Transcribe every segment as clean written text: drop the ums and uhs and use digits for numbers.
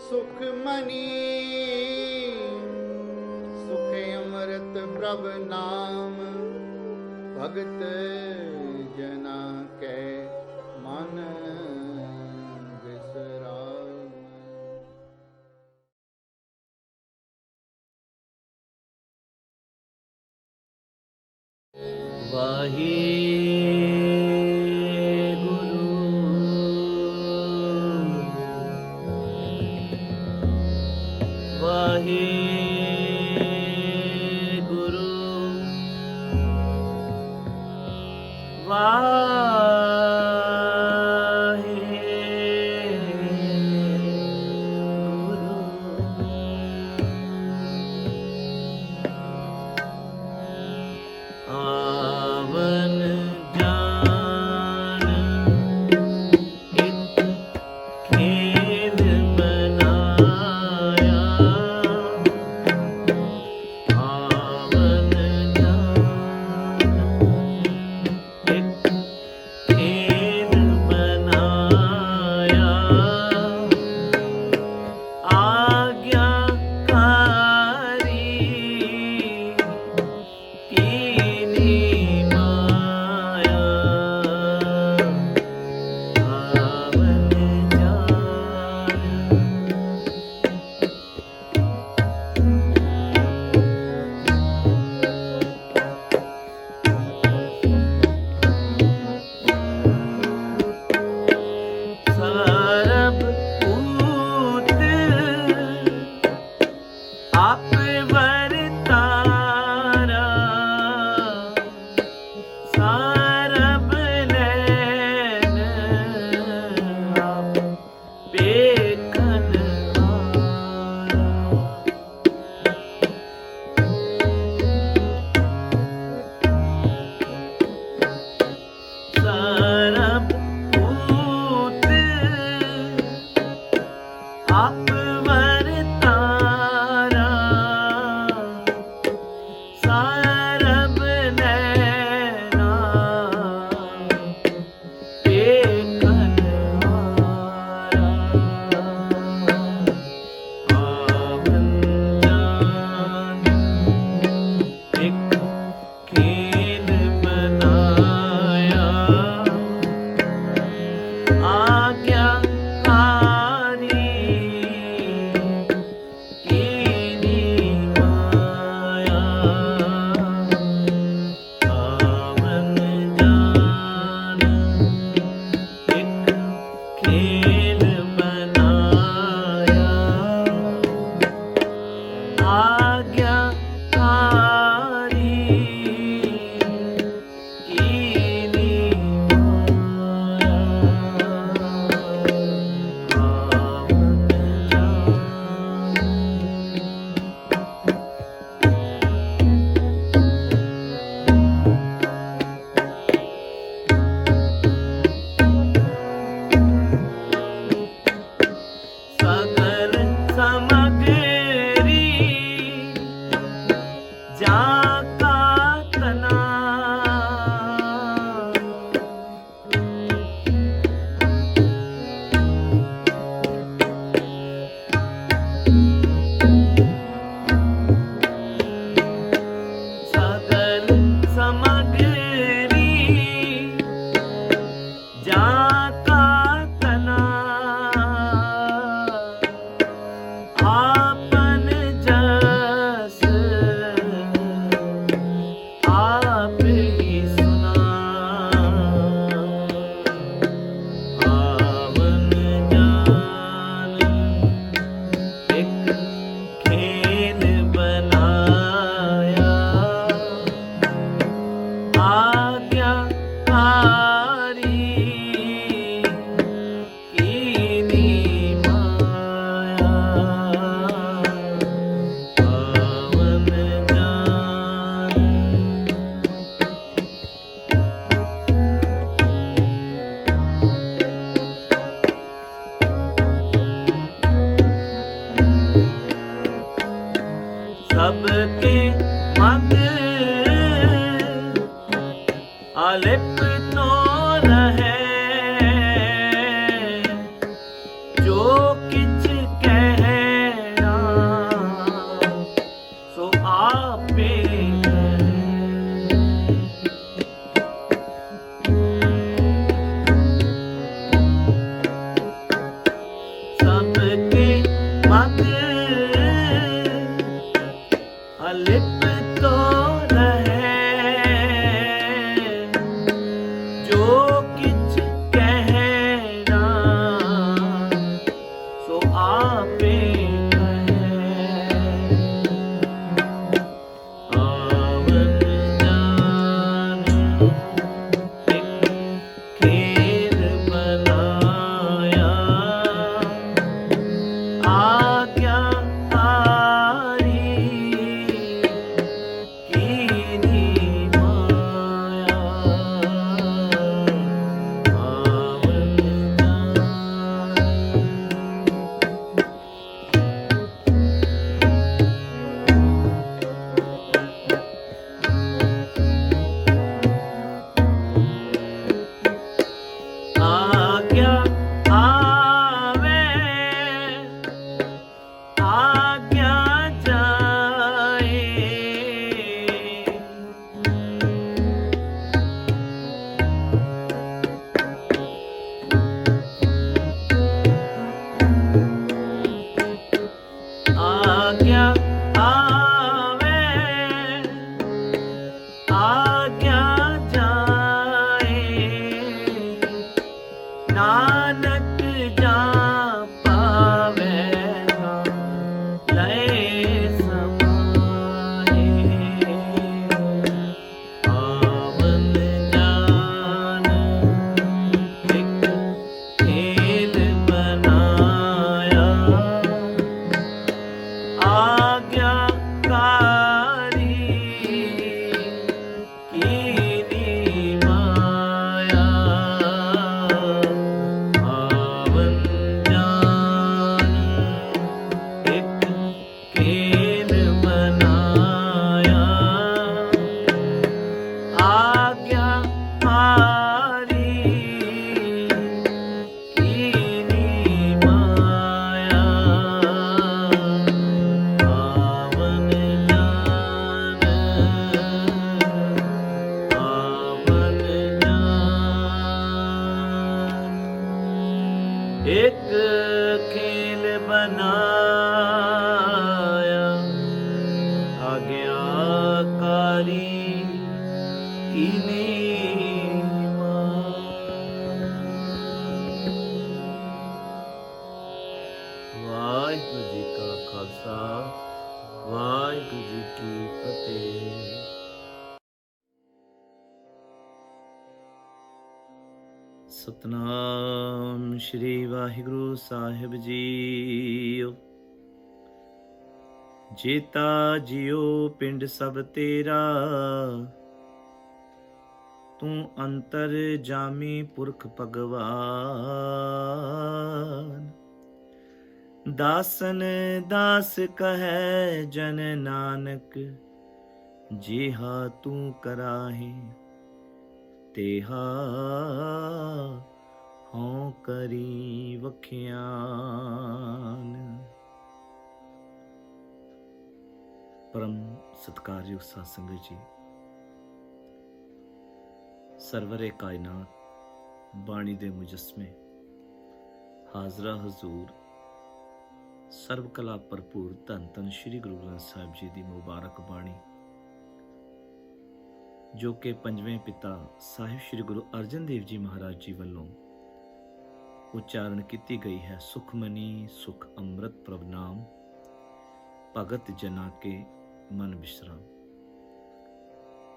सुखमणि सुख अमृत प्रभ नाम भगत जना कै मन विसराम। वाहे ਮਗ ਅਲਿਪ ਤੋ ਰਹੇ, ਜੋ ਕਿਛ ਕਹਿਣਾ ਸੋ ਆਪੇ ਇੱਕ ਖੇਲ ਬਨਾਇਆ, ਆਗਿਆਕਾਰੀ ਕੀਨੀ ਵਾਹਿਗੁਰੂ ਜੀ ਕਾ ਖਾਲਸਾ, ਵਾਹਿਗੁਰੂ ਜੀ ਕੀ ਫਤਿਹ। ਸਤਨਾਮ ਸ਼੍ਰੀ ਵਾਹਿਗੁਰੂ ਸਾਹਿਬ ਜੀਓ। ਜੇਤਾ ਜਿਉ ਪਿੰਡ ਸਭ ਤੇਰਾ, ਤੂੰ ਅੰਤਰ ਜਾਮੀ ਪੁਰਖ ਭਗਵਾਨ। ਦਾਸਨ ਦਾਸ ਕਹੈ ਜਨ ਨਾਨਕ, ਜਿਹਾ ਤੂੰ ਕਰਾਹੇ ਤੇਹਾ ਹਉ ਕਰੀ ਵਖਿਆਨ। ਪਰਮ ਸਤਿਕਾਰਯੋਗ ਸਾਧ ਸੰਗਤ ਜੀ, ਸਰਵਰੇ ਕਾਇਨਾਤ ਬਾਣੀ ਦੇ ਮੁਜਸਮੇ, ਹਾਜ਼ਰਾ ਹਜ਼ੂਰ ਸਰਬ ਕਲਾ ਭਰਪੂਰ ਧੰਨ ਧੰਨ ਸ਼੍ਰੀ ਗੁਰੂ ਗ੍ਰੰਥ ਸਾਹਿਬ ਜੀ ਦੀ ਮੁਬਾਰਕ ਬਾਣੀ, ਜੋ ਕਿ ਪੰਜਵੇਂ ਪਿਤਾ ਸਾਹਿਬ ਸ਼੍ਰੀ ਗੁਰੂ ਅਰਜਨ ਦੇਵ ਜੀ ਮਹਾਰਾਜ ਜੀ ਵੱਲੋਂ ਉਚਾਰਨ ਕੀਤੀ ਗਈ ਹੈ। ਸੁਖਮਨੀ ਸੁਖ ਅੰਮ੍ਰਿਤ ਪ੍ਰਭ ਨਾਮ, ਭਗਤ ਜਨਾ ਕੇ ਮਨ ਵਿਸ਼ਰਾਮ।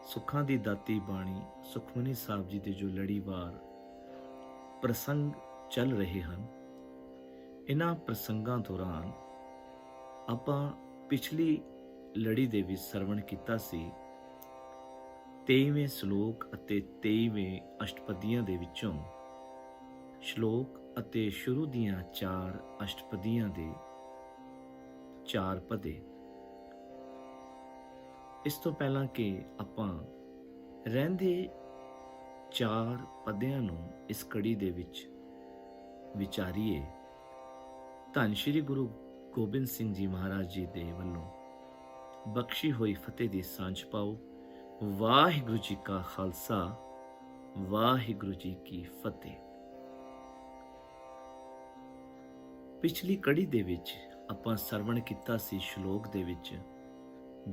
ਸੁੱਖਾਂ ਦੀ ਦਾਤੀ ਬਾਣੀ ਸੁਖਮਨੀ ਸਾਹਿਬ ਜੀ ਦੇ ਜੋ ਲੜੀਵਾਰ ਪ੍ਰਸੰਗ ਚੱਲ ਰਹੇ ਹਨ, ਇਹਨਾਂ ਪ੍ਰਸੰਗਾਂ ਦੌਰਾਨ ਆਪਾਂ ਪਿਛਲੀ ਲੜੀ ਦੇ ਵਿੱਚ ਸਰਵਣ ਕੀਤਾ ਸੀ 23ਵੇਂ ਸ਼ਲੋਕ ਅਤੇ 23ਵੇਂ ਅਸ਼ਟਪਦੀਆਂ ਦੇ ਵਿੱਚੋਂ ਸ਼ਲੋਕ ਅਤੇ ਸ਼ੁਰੂ ਦੀਆਂ 4 ਅਸ਼ਟਪਦੀਆਂ ਦੇ 4 ਪਦੇ। ਇਸ ਤੋਂ ਪਹਿਲਾਂ ਕਿ ਆਪਾਂ ਰਹਿੰਦੇ 4 ਪਦਿਆਂ ਨੂੰ ਇਸ ਕੜੀ ਦੇ ਵਿੱਚ ਵਿਚਾਰੀਏ, ਧੰਨ ਸ਼੍ਰੀ ਗੁਰੂ ਗੋਬਿੰਦ ਸਿੰਘ ਜੀ ਮਹਾਰਾਜ ਜੀ ਦੇ ਵੱਲੋਂ ਬਖਸ਼ੀ ਹੋਈ ਫਤਿਹ ਦੀ ਸਾਂਝ ਪਾਓ। ਵਾਹਿਗੁਰੂ ਜੀ ਕਾ ਖਾਲਸਾ, ਵਾਹਿਗੁਰੂ ਜੀ ਕੀ ਫਤਿਹ। ਪਿਛਲੀ ਕੜੀ ਦੇ ਵਿੱਚ ਆਪਾਂ ਸਰਵਣ ਕੀਤਾ ਸੀ ਸ਼ਲੋਕ ਦੇ ਵਿੱਚ,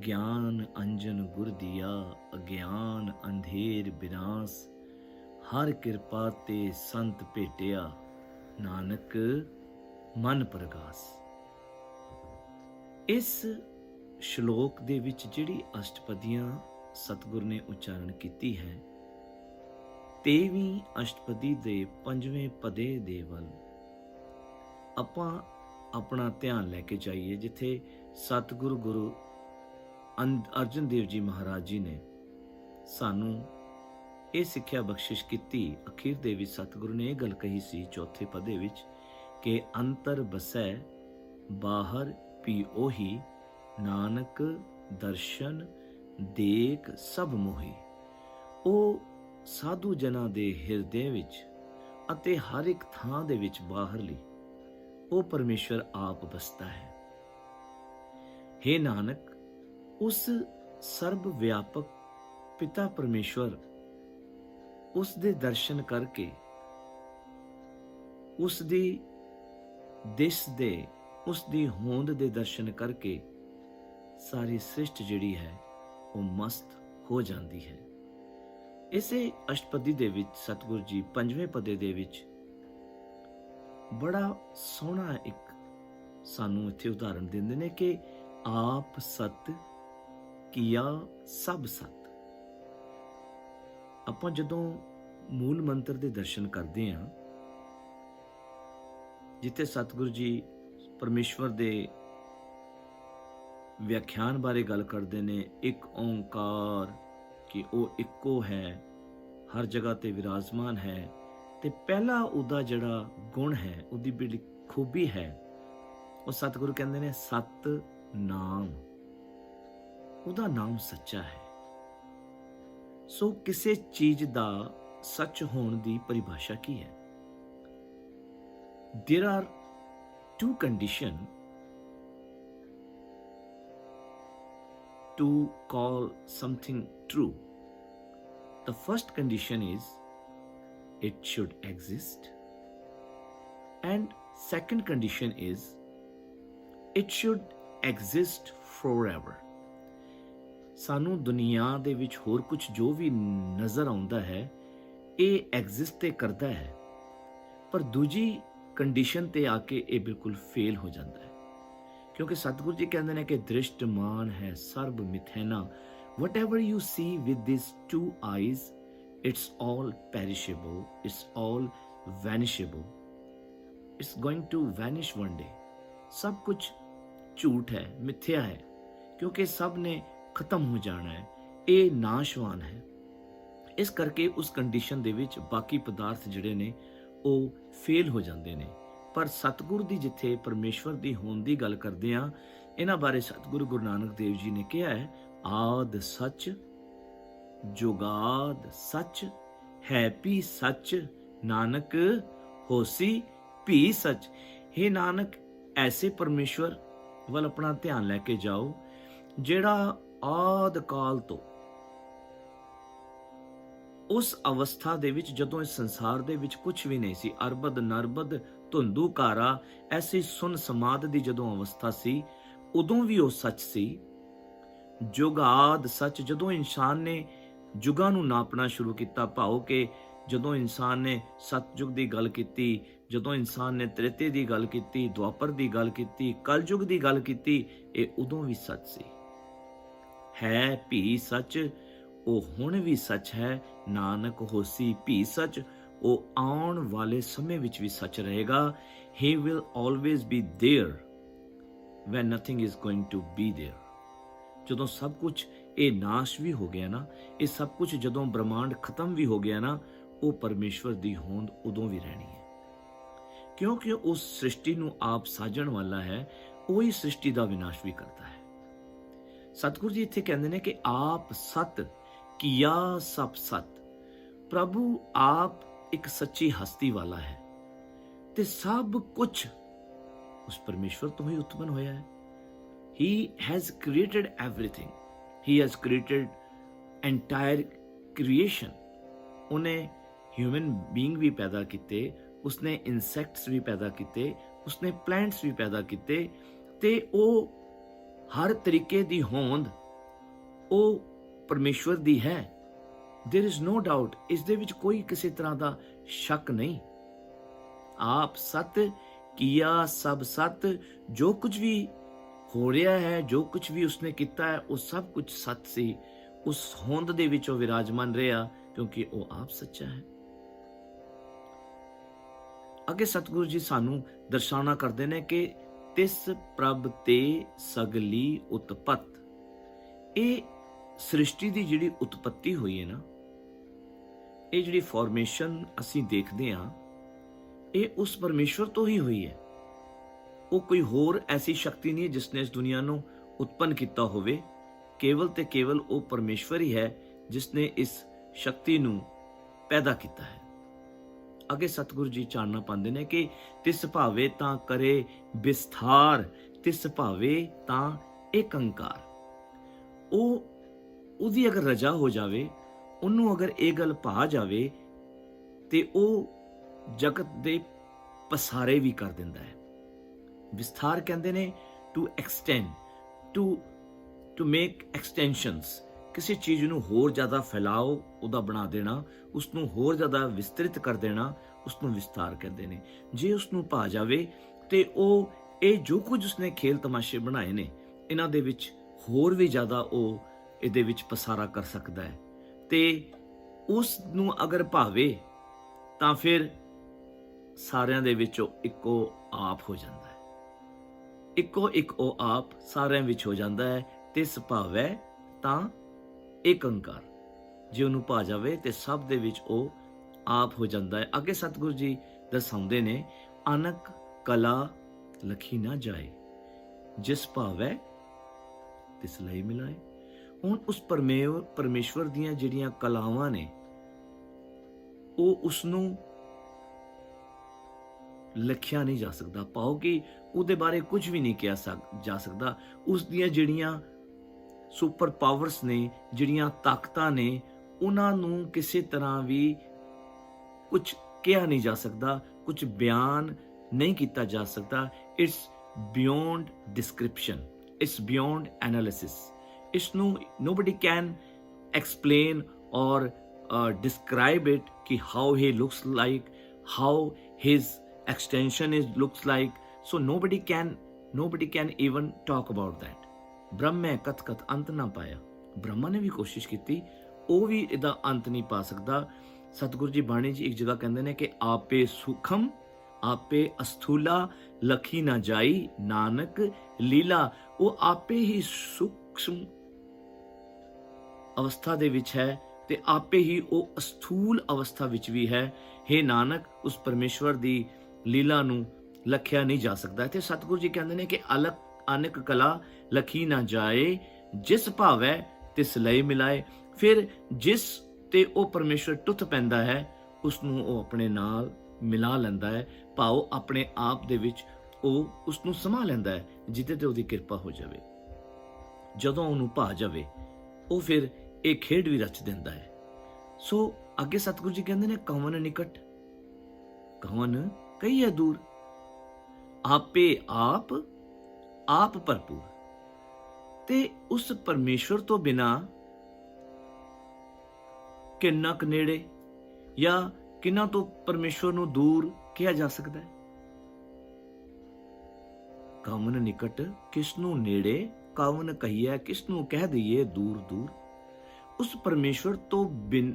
ਗਿਆਨ ਅੰਜਨ ਗੁਰ ਦੀਆ, ਅਗਿਆਨ ਅੰਧੇਰ ਬਿਨਾਸ, ਹਰ ਕਿਰਪਾ ਤੇ ਸੰਤ ਭੇਟਿਆ, ਨਾਨਕ ਮਨ ਪ੍ਰਗਾਸ। ਇਸ ਸ਼ਲੋਕ ਦੇ ਵਿੱਚ ਜਿਹੜੀ ਅਸ਼ਟਪਦੀਆਂ ਸਤਿਗੁਰ ਨੇ ਉਚਾਰਨ ਕੀਤੀ ਹੈ, 23ਵੀਂ ਅਸ਼ਟਪਦੀ ਦੇ 5ਵੇਂ ਪਦੇ ਦੇ ਵੱਲ ਆਪਾਂ ਆਪਣਾ ਧਿਆਨ ਲੈ ਕੇ ਜਾਈਏ, ਜਿੱਥੇ ਸਤਿਗੁਰੂ ਗੁਰੂ ਅਰਜਨ ਦੇਵ ਜੀ ਮਹਾਰਾਜ ਜੀ ਨੇ ਸਾਨੂੰ ਇਹ ਸਿੱਖਿਆ ਬਖਸ਼ਿਸ਼ ਕੀਤੀ। ਅਖੀਰ ਦੇ ਵਿੱਚ ਸਤਿਗੁਰੂ ਨੇ ਇਹ ਗੱਲ ਕਹੀ ਸੀ 4ਥੇ ਪਦੇ ਵਿੱਚ ਕਿ ਅੰਤਰ ਬਸੈ ਬਾਹਰ ਵੀ ਉਹੀ, ਨਾਨਕ ਦਰਸ਼ਨ ਦੇਖ ਸਭ ਮੋਹੀ। ਉਹ ਸਾਧੂ ਜਨਾਂ ਦੇ ਹਿਰਦੇ ਵਿੱਚ ਅਤੇ ਹਰ ਇੱਕ ਥਾਂ ਦੇ ਵਿੱਚ ਬਾਹਰਲੀ ਉਹ ਪਰਮੇਸ਼ਵਰ ਆਪ ਵਸਦਾ ਹੈ। ਹੇ ਨਾਨਕ, ਉਸ ਸਰਬ ਵਿਆਪਕ ਪਿਤਾ ਪਰਮੇਸ਼ਵਰ, ਉਸ ਦੇ ਦਰਸ਼ਨ ਕਰਕੇ, ਉਸ ਦੀ ਦਿਸ ਦੇ, ਉਸ ਦੀ ਹੋਂਦ ਦੇ ਦਰਸ਼ਨ ਕਰਕੇ ਸਾਰੀ ਸ੍ਰਿਸ਼ਟ ਜਿਹੜੀ ਹੈ ਉਹ ਮਸਤ ਹੋ ਜਾਂਦੀ ਹੈ। ਇਸੇ ਅਸ਼ਟਪਦੀ ਦੇ ਵਿੱਚ ਸਤਿਗੁਰੂ ਜੀ 5ਵੇਂ ਪਦੇ ਦੇ ਵਿੱਚ ਬੜਾ ਸੋਹਣਾ ਇੱਕ ਸਾਨੂੰ ਇੱਥੇ ਉਦਾਹਰਣ ਦਿੰਦੇ ਨੇ ਕਿ ਆਪ ਸਤ ਕੀਆ ਸਭ ਸਤ। ਆਪਾਂ ਜਦੋਂ ਮੂਲ ਮੰਤਰ ਦੇ ਦਰਸ਼ਨ ਕਰਦੇ ਹਾਂ, ਜਿੱਥੇ ਸਤਿਗੁਰੂ ਜੀ ਪਰਮੇਸ਼ਵਰ ਦੇ ਵਿਆਖਿਆਨ ਬਾਰੇ ਗੱਲ ਕਰਦੇ ਨੇ, ਇੱਕ ਓਂਕਾਰ, ਕਿ ਉਹ ਇੱਕੋ ਹੈ, ਹਰ ਜਗ੍ਹਾ ਤੇ ਵਿਰਾਜਮਾਨ ਹੈ। ਤੇ ਪਹਿਲਾ ਉਹਦਾ ਜਿਹੜਾ ਗੁਣ ਹੈ, ਉਹਦੀ ਜਿਹੜੀ ਖੂਬੀ ਹੈ, ਉਹ ਸਤਿਗੁਰੂ ਕਹਿੰਦੇ ਨੇ ਸਤ ਨਾਮ, ਉਹਦਾ ਨਾਮ ਸੱਚਾ ਹੈ। ਸੋ ਕਿਸੇ ਚੀਜ਼ ਦਾ ਸੱਚ ਹੋਣ ਦੀ ਪਰਿਭਾਸ਼ਾ ਕੀ ਹੈ? There are two conditions to call something true. The first condition is it should exist, and second condition is it should exist forever. ਸਾਨੂੰ ਦੁਨੀਆ ਦੇ ਵਿੱਚ ਹੋਰ ਕੁਝ ਜੋ ਵੀ ਨਜ਼ਰ ਆਉਂਦਾ ਹੈ, ਇਹ ਐਗਜ਼ਿਸਟ ਤੇ ਕਰਦਾ ਹੈ, ਪਰ ਦੂਜੀ ਕੰਡੀਸ਼ਨ ਤੇ ਆ ਕੇ ਇਹ ਬਿਲਕੁਲ ਫੇਲ ਹੋ ਜਾਂਦਾ ਹੈ। ਕਿਉਂਕਿ ਸਤਿਗੁਰੂ ਜੀ ਕਹਿੰਦੇ ਨੇ ਕਿ ਦ੍ਰਿਸ਼ਟਮਾਨ ਹੈ ਸਰਬ ਮਿਥੈਨਾ, whatever you see with these two eyes, it's all perishable, it's all vanishable, it's going to vanish one day. ਸਭ ਕੁਝ ਝੂਠ ਹੈ, ਮਿਥਿਆ ਹੈ, ਕਿਉਂਕਿ ਸਭ ਨੇ ਖਤਮ ਹੋ ਜਾਣਾ ਹੈ, ਇਹ ਨਾਸ਼ਵਾਨ ਹੈ। ਇਸ ਕਰਕੇ ਉਸ ਕੰਡੀਸ਼ਨ ਦੇ ਵਿੱਚ ਬਾਕੀ ਪਦਾਰਥ ਜਿਹੜੇ ਨੇ ਉਹ ਫੇਲ ਹੋ ਜਾਂਦੇ ਨੇ। ਪਰ ਸਤਿਗੁਰ ਦੀ ਜਿੱਥੇ ਪਰਮੇਸ਼ਵਰ ਦੀ ਹੋਂਦ ਦੀ ਗੱਲ ਕਰਦੇ ਆ, ਇਹਨਾਂ ਬਾਰੇ ਸਤਿਗੁਰੂ ਗੁਰੂ ਨਾਨਕ ਦੇਵ ਜੀ ਨੇ ਕਿਹਾ ਹੈ, ਆਦ ਸੱਚ ਜੁਗਾਦ ਸੱਚ ਹੈ ਭੀ ਸੱਚ, ਨਾਨਕ ਹੋਸੀ ਭੀ ਸੱਚ। हे ਨਾਨਕ, ਐਸੇ ਪਰਮੇਸ਼ਵਰ ਵੱਲ ਆਪਣਾ ਧਿਆਨ ਲੈ ਕੇ ਜਾਓ ਜਿਹੜਾ ਆਦ ਕਾਲ ਤੋਂ, ਉਸ ਅਵਸਥਾ ਦੇ ਵਿੱਚ ਜਦੋਂ ਇਸ ਸੰਸਾਰ ਦੇ ਵਿੱਚ ਕੁਝ ਵੀ ਨਹੀਂ ਸੀ, ਅਰਬਦ ਨਰਬਦ ਧੁੰਦੂ ਕਾਰਾ, ਐਸੀ ਸੁਨ ਸਮਾਦ ਦੀ ਜਦੋਂ ਅਵਸਥਾ ਸੀ, ਉਦੋਂ ਵੀ ਉਹ ਸੱਚ ਸੀ। ਜੁਗਾਦ ਸੱਚ, ਜਦੋਂ ਇਨਸਾਨ ਨੇ ਜੁਗਾਂ ਨੂੰ ਨਾਪਣਾ ਸ਼ੁਰੂ ਕੀਤਾ, ਭਾਵ ਕਿ ਜਦੋਂ ਇਨਸਾਨ ਨੇ ਸਤਯੁਗ ਦੀ ਗੱਲ ਕੀਤੀ, ਜਦੋਂ ਇਨਸਾਨ ਨੇ ਤ੍ਰੇਤੇ ਦੀ ਗੱਲ ਕੀਤੀ, ਦੁਆਪਰ ਦੀ ਗੱਲ ਕੀਤੀ, ਕਲਯੁਗ ਦੀ ਗੱਲ ਕੀਤੀ, ਇਹ ਉਦੋਂ ਵੀ ਸੱਚ ਸੀ। ਹੈ ਭੀ ਸੱਚ, ਉਹ ਹੁਣ ਵੀ ਸੱਚ ਹੈ। ਨਾਨਕ ਹੋਸੀ ਭੀ ਸੱਚ, ਉਹ ਆਉਣ ਵਾਲੇ ਸਮੇਂ ਵਿੱਚ ਵੀ ਸੱਚ ਰਹੇਗਾ। He will always be there when nothing is going to be there. ਜਦੋਂ ਸਭ ਕੁਝ ਇਹ ਨਾਸ਼ ਵੀ ਹੋ ਗਿਆ ਨਾ, ਇਹ ਸਭ ਕੁਝ ਜਦੋਂ ਬ੍ਰਹਮਾਂਡ ਖਤਮ ਵੀ ਹੋ ਗਿਆ ਨਾ, ਉਹ ਪਰਮੇਸ਼ਵਰ ਦੀ ਹੋਂਦ ਉਦੋਂ ਵੀ ਰਹਿਣੀ ਹੈ, ਕਿਉਂਕਿ ਉਸ ਸ੍ਰਿਸ਼ਟੀ ਨੂੰ ਆਪ ਸਾਜਣ ਵਾਲਾ ਹੈ, ਉਹੀ ਸ੍ਰਿਸ਼ਟੀ ਦਾ ਵਿਨਾਸ਼ ਵੀ ਕਰਦਾ ਹੈ। ਸਤਿਗੁਰੂ ਜੀ ਇੱਥੇ ਕਹਿੰਦੇ ਨੇ ਕਿ ਆਪ ਸਤ ਕੀਆ ਸਭ ਸਤ। ਪ੍ਰਭੂ ਆਪ ਇੱਕ ਸੱਚੀ ਹਸਤੀ ਵਾਲਾ ਹੈ ਤੇ ਸਭ ਕੁਝ ਉਸ ਪਰਮੇਸ਼ਵਰ ਤੋਂ ਹੀ ਉਤਪਨ ਹੋਇਆ ਹੈ। He has created everything. He has created entire creation. ਉਹਨੇ ਹਿਊਮਨ ਬੀਇੰਗ ਵੀ ਪੈਦਾ ਕੀਤੇ, ਉਸਨੇ ਇਨਸੈਕਟਸ ਵੀ ਪੈਦਾ ਕੀਤੇ, ਉਸਨੇ ਪਲਾਂਟਸ ਵੀ ਪੈਦਾ ਕੀਤੇ, ਤੇ ਉਹ ਹਰ ਤਰੀਕੇ ਦੀ ਹੋਂਦ ਉਹ ਪਰਮੇਸ਼ਵਰ ਦੀ ਹੈ। देयर इज नो डाउट, इस दे विच कोई किसी तरह का शक नहीं। आप सत किया, सब सत, जो कुछ भी हो रहा है, जो कुछ भी उसने किया है, वो सब कुछ सत सी। उस होंद दे विच वो विराजमान रहा क्योंकि वो आप सच्चा है। अगे सतगुरु जी सानू दर्शाना करते हैं कि तिस प्रभ ते सगली उत्पत। ये सृष्टि की जिहड़ी उत्पत्ति हुई है ना, ये जिहड़ी फॉर्मेशन असी देखते हाँ, ये उस परमेश्वर तो ही हुई है। वो कोई होर ऐसी शक्ति नहीं जिसने इस दुनिया को उत्पन्न किया होवे। केवल ते केवल वो परमेश्वर ही है जिसने इस शक्ति नू पैदा किया है। अगे सतगुरु जी चानना पाते हैं कि तिस भावे तां करे विस्तार, तिस भावे तां एक अंकार। ਉਹਦੀ अगर रजा हो जाए, ਉਹਨੂੰ अगर ये गल भा जाए तो वह जगत के पसारे भी कर दिंदा है। विस्तार कहते हैं to extend, to make extensions. किसी चीज़ नूं होर ज़्यादा फैलाओ, उहदा बना देना, उसनूं होर ज़्यादा विस्तृत कर देना, उसनूं विस्तार कहते हैं। जे उसनूं भा जाए तो वो ये जो कुछ उसने खेल तमाशे बनाए ने, इन्हां दे विच होर भी ज़्यादा वो ਇਹਦੇ ਵਿੱਚ ਪਸਾਰਾ ਕਰ ਸਕਦਾ ਹੈ। ਤੇ ਉਸ ਨੂੰ ਅਗਰ ਭਾਵੇ ਤਾਂ ਫਿਰ ਸਾਰਿਆਂ ਦੇ ਵਿੱਚੋਂ ਇੱਕੋ ਆਪ ਹੋ ਜਾਂਦਾ ਹੈ। ਇੱਕੋ ਇੱਕ ਉਹ ਆਪ ਸਾਰਿਆਂ ਵਿੱਚ ਹੋ ਜਾਂਦਾ ਹੈ। ਤਿਸ ਭਾਵੈ ਤਾਂ ਇੱਕ ਓੰਕਾਰ। ਜੇ ਉਹਨੂੰ ਭਾ ਜਾਵੇ ਤੇ ਸਭ ਦੇ ਵਿੱਚ ਉਹ ਆਪ ਹੋ ਜਾਂਦਾ ਹੈ। ਅੱਗੇ ਸਤਿਗੁਰੂ ਜੀ ਦਰਸਾਉਂਦੇ ਨੇ, ਅਨਕ ਕਲਾ ਲਖੀ ਨਾ ਜਾਏ, ਜਿਸ ਭਾਵੈ ਤਿਸ ਲਈ ਮਿਲਾਏ। ਹੁਣ ਉਸ ਪਰਮੇਸ਼ਵਰ ਦੀਆਂ ਜਿਹੜੀਆਂ ਕਲਾਵਾਂ ਨੇ, ਉਹ ਉਸਨੂੰ ਲਿਖਿਆ ਨਹੀਂ ਜਾ ਸਕਦਾ। ਪਾਓ ਕਿ ਉਹਦੇ ਬਾਰੇ ਕੁਝ ਵੀ ਨਹੀਂ ਕਿਹਾ ਜਾ ਸਕਦਾ। ਉਸ ਦੀਆਂ ਜਿਹੜੀਆਂ ਸੁਪਰ ਪਾਵਰਸ ਨੇ, ਜਿਹੜੀਆਂ ਤਾਕਤਾਂ ਨੇ, ਉਹਨਾਂ ਨੂੰ ਕਿਸੇ ਤਰ੍ਹਾਂ ਵੀ ਕੁਝ ਕਿਹਾ ਨਹੀਂ ਜਾ ਸਕਦਾ, ਕੁਝ ਬਿਆਨ ਨਹੀਂ ਕੀਤਾ ਜਾ ਸਕਦਾ। It's beyond description, it's beyond analysis. इसनू nobody can explain or describe it कि how he looks like, how his extension looks like. So nobody can even talk about that. ब्रह्म कत कत अंत ना पाया। ब्रह्मा ने भी कोशिश की, वो भी इहदा अंत नहीं पा सकता। सतगुरु जी बाणी जी एक जगह कहते हैं कि आपे सुखम आपे अस्थूला लखी ना जाई, नानक लीला। वो आपे ही सूक्ष्म अवस्था दे विच है ते आपे ही वो अस्थूल अवस्था विच भी है। हे नानक, उस परमेश्वर दी लीला नू लखिया नहीं जा सकता। ते सतगुरु जी कहते हैं कि अनक कला लखी ना जाए, जिस भावै तिस लय मिलाए। फिर जिस ते वो परमेश्वर टुत पैंदा है, उसनू वो अपने नाल मिला लैंदा है। भाव अपने आप दे विच वो उसनू समा लैंदा है, जिते ते उहदी किरपा हो जाए। जदों उहनू भा जाए, वो फिर एक खेड भी रच दिंदा है। सो अगे सतगुरु जी कहते हैं, कवन निकट कवन कई है दूर, आपे आप भरपूर। ते उस परमेश्वर तो बिना किन्ना क नेड़े या किन्ना तो परमेश्वर नू दूर किया जा सकता है। कवन निकट किसनू नेड़े, कवन कहिए किसनू कह दईए दूर दूर। उस परमेश्वर तो बिन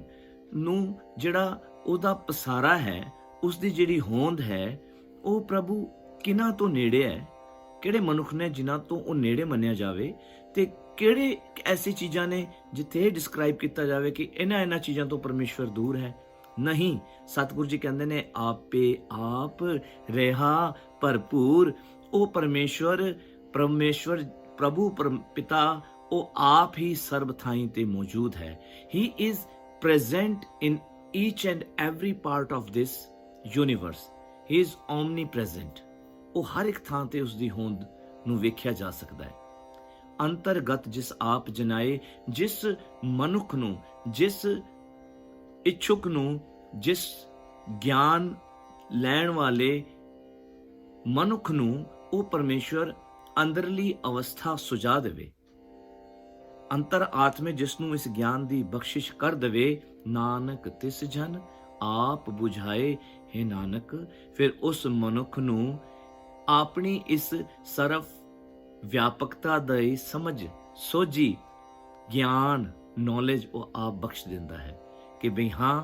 नू जिहड़ा उहदा पसारा है, उसकी जिहड़ी होंद है, वो प्रभु किन्हां तो नेड़े है। किहड़े मनुख ने जिन्हां तो वो नेड़े मन्निया जावे, ते किहड़े ऐसी चीज़ां ने जिथे ये डिस्क्राइब किया जाए कि इन्हां चीज़ों तो परमेश्वर दूर है। नहीं, सतगुरु जी कहते हैं आपे आप रहा भरपूर। वो परमेश्वर प्रभु पिता वो आप ही सर्व थाई ते मौजूद है। He is present in each and every part of this universe. He is omni present. वो हर एक थां ते उसकी होंद नूं वेख्या जा सकता है। अंतरगत जिस आप जनाए, जिस मनुख नूं, जिस इच्छुक नूं, जिस ज्ञान लैण वाले मनुख नूं वो परमेश्वर ਅੰਦਰਲੀ ਅਵਸਥਾ ਸੁਝਾ ਦੇਵੇ, ਅੰਤਰ ਆਤਮੇ ਜਿਸ ਨੂੰ ਇਸ ਗਿਆਨ ਦੀ ਬਖਸ਼ਿਸ਼ ਕਰ ਦੇਵੇ, ਨਾਨਕ ਤਿਸ ਜਨ ਆਪ ਬੁਝਾਏ ਹੈ ਨਾਨਕ। ਫਿਰ ਉਸ ਮਨੁੱਖ ਨੂੰ ਆਪਣੀ ਇਸ ਸਰਵ ਵਿਆਪਕਤਾ ਦੀ ਸਮਝ, ਸੋਝੀ, ਗਿਆਨ, ਨੌਲੇਜ ਉਹ ਆਪ ਬਖਸ਼ ਦਿੰਦਾ ਹੈ ਕਿ ਬਈ ਹਾਂ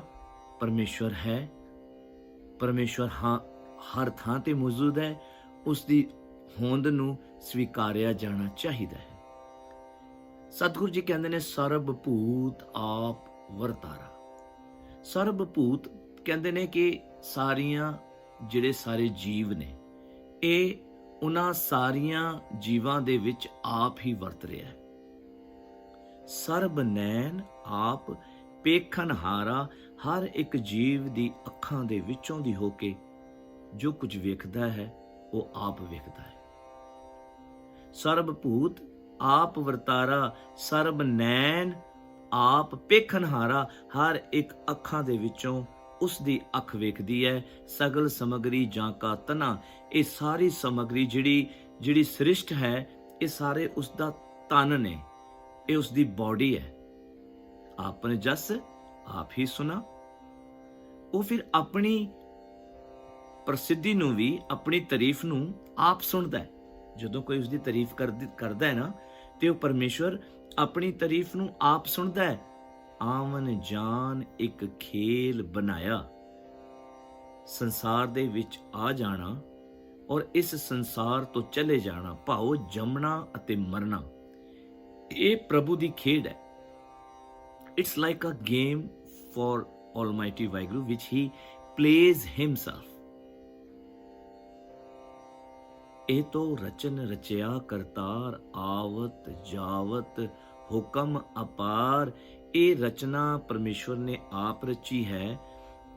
ਪਰਮੇਸ਼ਵਰ ਹੈ, ਪਰਮੇਸ਼ਵਰ ਹਾਂ ਹਰ ਥਾਂ ਤੇ ਮੌਜੂਦ ਹੈ, ਉਸ ਦੀ ਹੋਂਦ ਨੂੰ ਸਵੀਕਾਰਿਆ ਜਾਣਾ ਚਾਹੀਦਾ ਹੈ। ਸਤਿਗੁਰੂ ਜੀ ਕਹਿੰਦੇ ਨੇ ਸਰਬ ਭੂਤ ਆਪ ਵਰਤਾਰਾ। ਸਰਬ ਭੂਤ ਕਹਿੰਦੇ ਨੇ ਕਿ ਸਾਰੀਆਂ ਜਿਹੜੇ ਸਾਰੇ ਜੀਵ ਨੇ, ਇਹ ਉਹਨਾਂ ਸਾਰੀਆਂ ਜੀਵਾਂ ਦੇ ਵਿੱਚ ਆਪ ਹੀ ਵਰਤ ਰਿਹਾ ਹੈ। ਸਰਬ ਨੈਣ ਆਪ ਪੇਖਣਹਾਰਾ, ਹਰ ਇੱਕ ਜੀਵ ਦੀ ਅੱਖਾਂ ਦੇ ਵਿੱਚੋਂ ਦੀ ਹੋ ਕੇ ਜੋ ਕੁਝ ਵੇਖਦਾ ਹੈ ਉਹ ਆਪ ਵੇਖਦਾ ਹੈ। ਸਰਬ ਭੂਤ ਆਪ ਵਰਤਾਰਾ, ਸਰਬ ਨੈਣ ਆਪ ਪੇਖਣਹਾਰਾ, ਹਰ ਇੱਕ ਅੱਖਾਂ ਦੇ ਵਿੱਚੋਂ ਉਸ ਦੀ ਅੱਖ ਵੇਖਦੀ ਹੈ। ਸਗਲ ਸਮਗਰੀ ਜਾਂ ਕਾ ਤਨਾ, ਇਹ ਸਾਰੀ ਸਮਗਰੀ ਜਿਹੜੀ ਸ੍ਰਿਸ਼ਟ ਹੈ, ਇਹ ਸਾਰੇ ਉਸ ਦਾ ਤਨ ਨੇ, ਇਹ ਉਸ ਦੀ ਬਾਡੀ ਹੈ। ਆਪਨੇ ਜਸ ਆਪ ਹੀ ਸੁਣਾ। ਉਹ ਫਿਰ ਆਪਣੀ ਪ੍ਰਸਿੱਧੀ ਨੂੰ ਵੀ, ਆਪਣੀ ਤਾਰੀਫ ਨੂੰ ਆਪ ਸੁਣਦਾ ਹੈ। ਜਦੋਂ ਕੋਈ ਉਸਦੀ ਤਾਰੀਫ ਕਰਦਾ ਹੈ ਨਾ, ਤੇ ਉਹ ਪਰਮੇਸ਼ਵਰ ਆਪਣੀ ਤਾਰੀਫ ਨੂੰ ਆਪ ਸੁਣਦਾ ਹੈ। ਆਵਨ ਜਾਨ ਇੱਕ ਖੇਲ ਬਣਾਇਆ, ਸੰਸਾਰ ਦੇ ਵਿੱਚ ਆ ਜਾਣਾ ਔਰ ਇਸ ਸੰਸਾਰ ਤੋਂ ਚਲੇ ਜਾਣਾ, ਭਾਵ ਜੰਮਣਾ ਅਤੇ ਮਰਨਾ, ਇਹ ਪ੍ਰਭੂ ਦੀ ਖੇਡ ਹੈ। It's like a game for Almighty Waheguru which he plays himself। ਇਹ ਤੋਂ ਰਚਨ ਰਚਿਆ ਕਰਤਾਰ, ਆਵਤ ਜਾਵਤ ਹੁਕਮ ਅਪਾਰ। ਇਹ ਰਚਨਾ ਪਰਮੇਸ਼ਵਰ ਨੇ ਆਪ ਰਚੀ ਹੈ।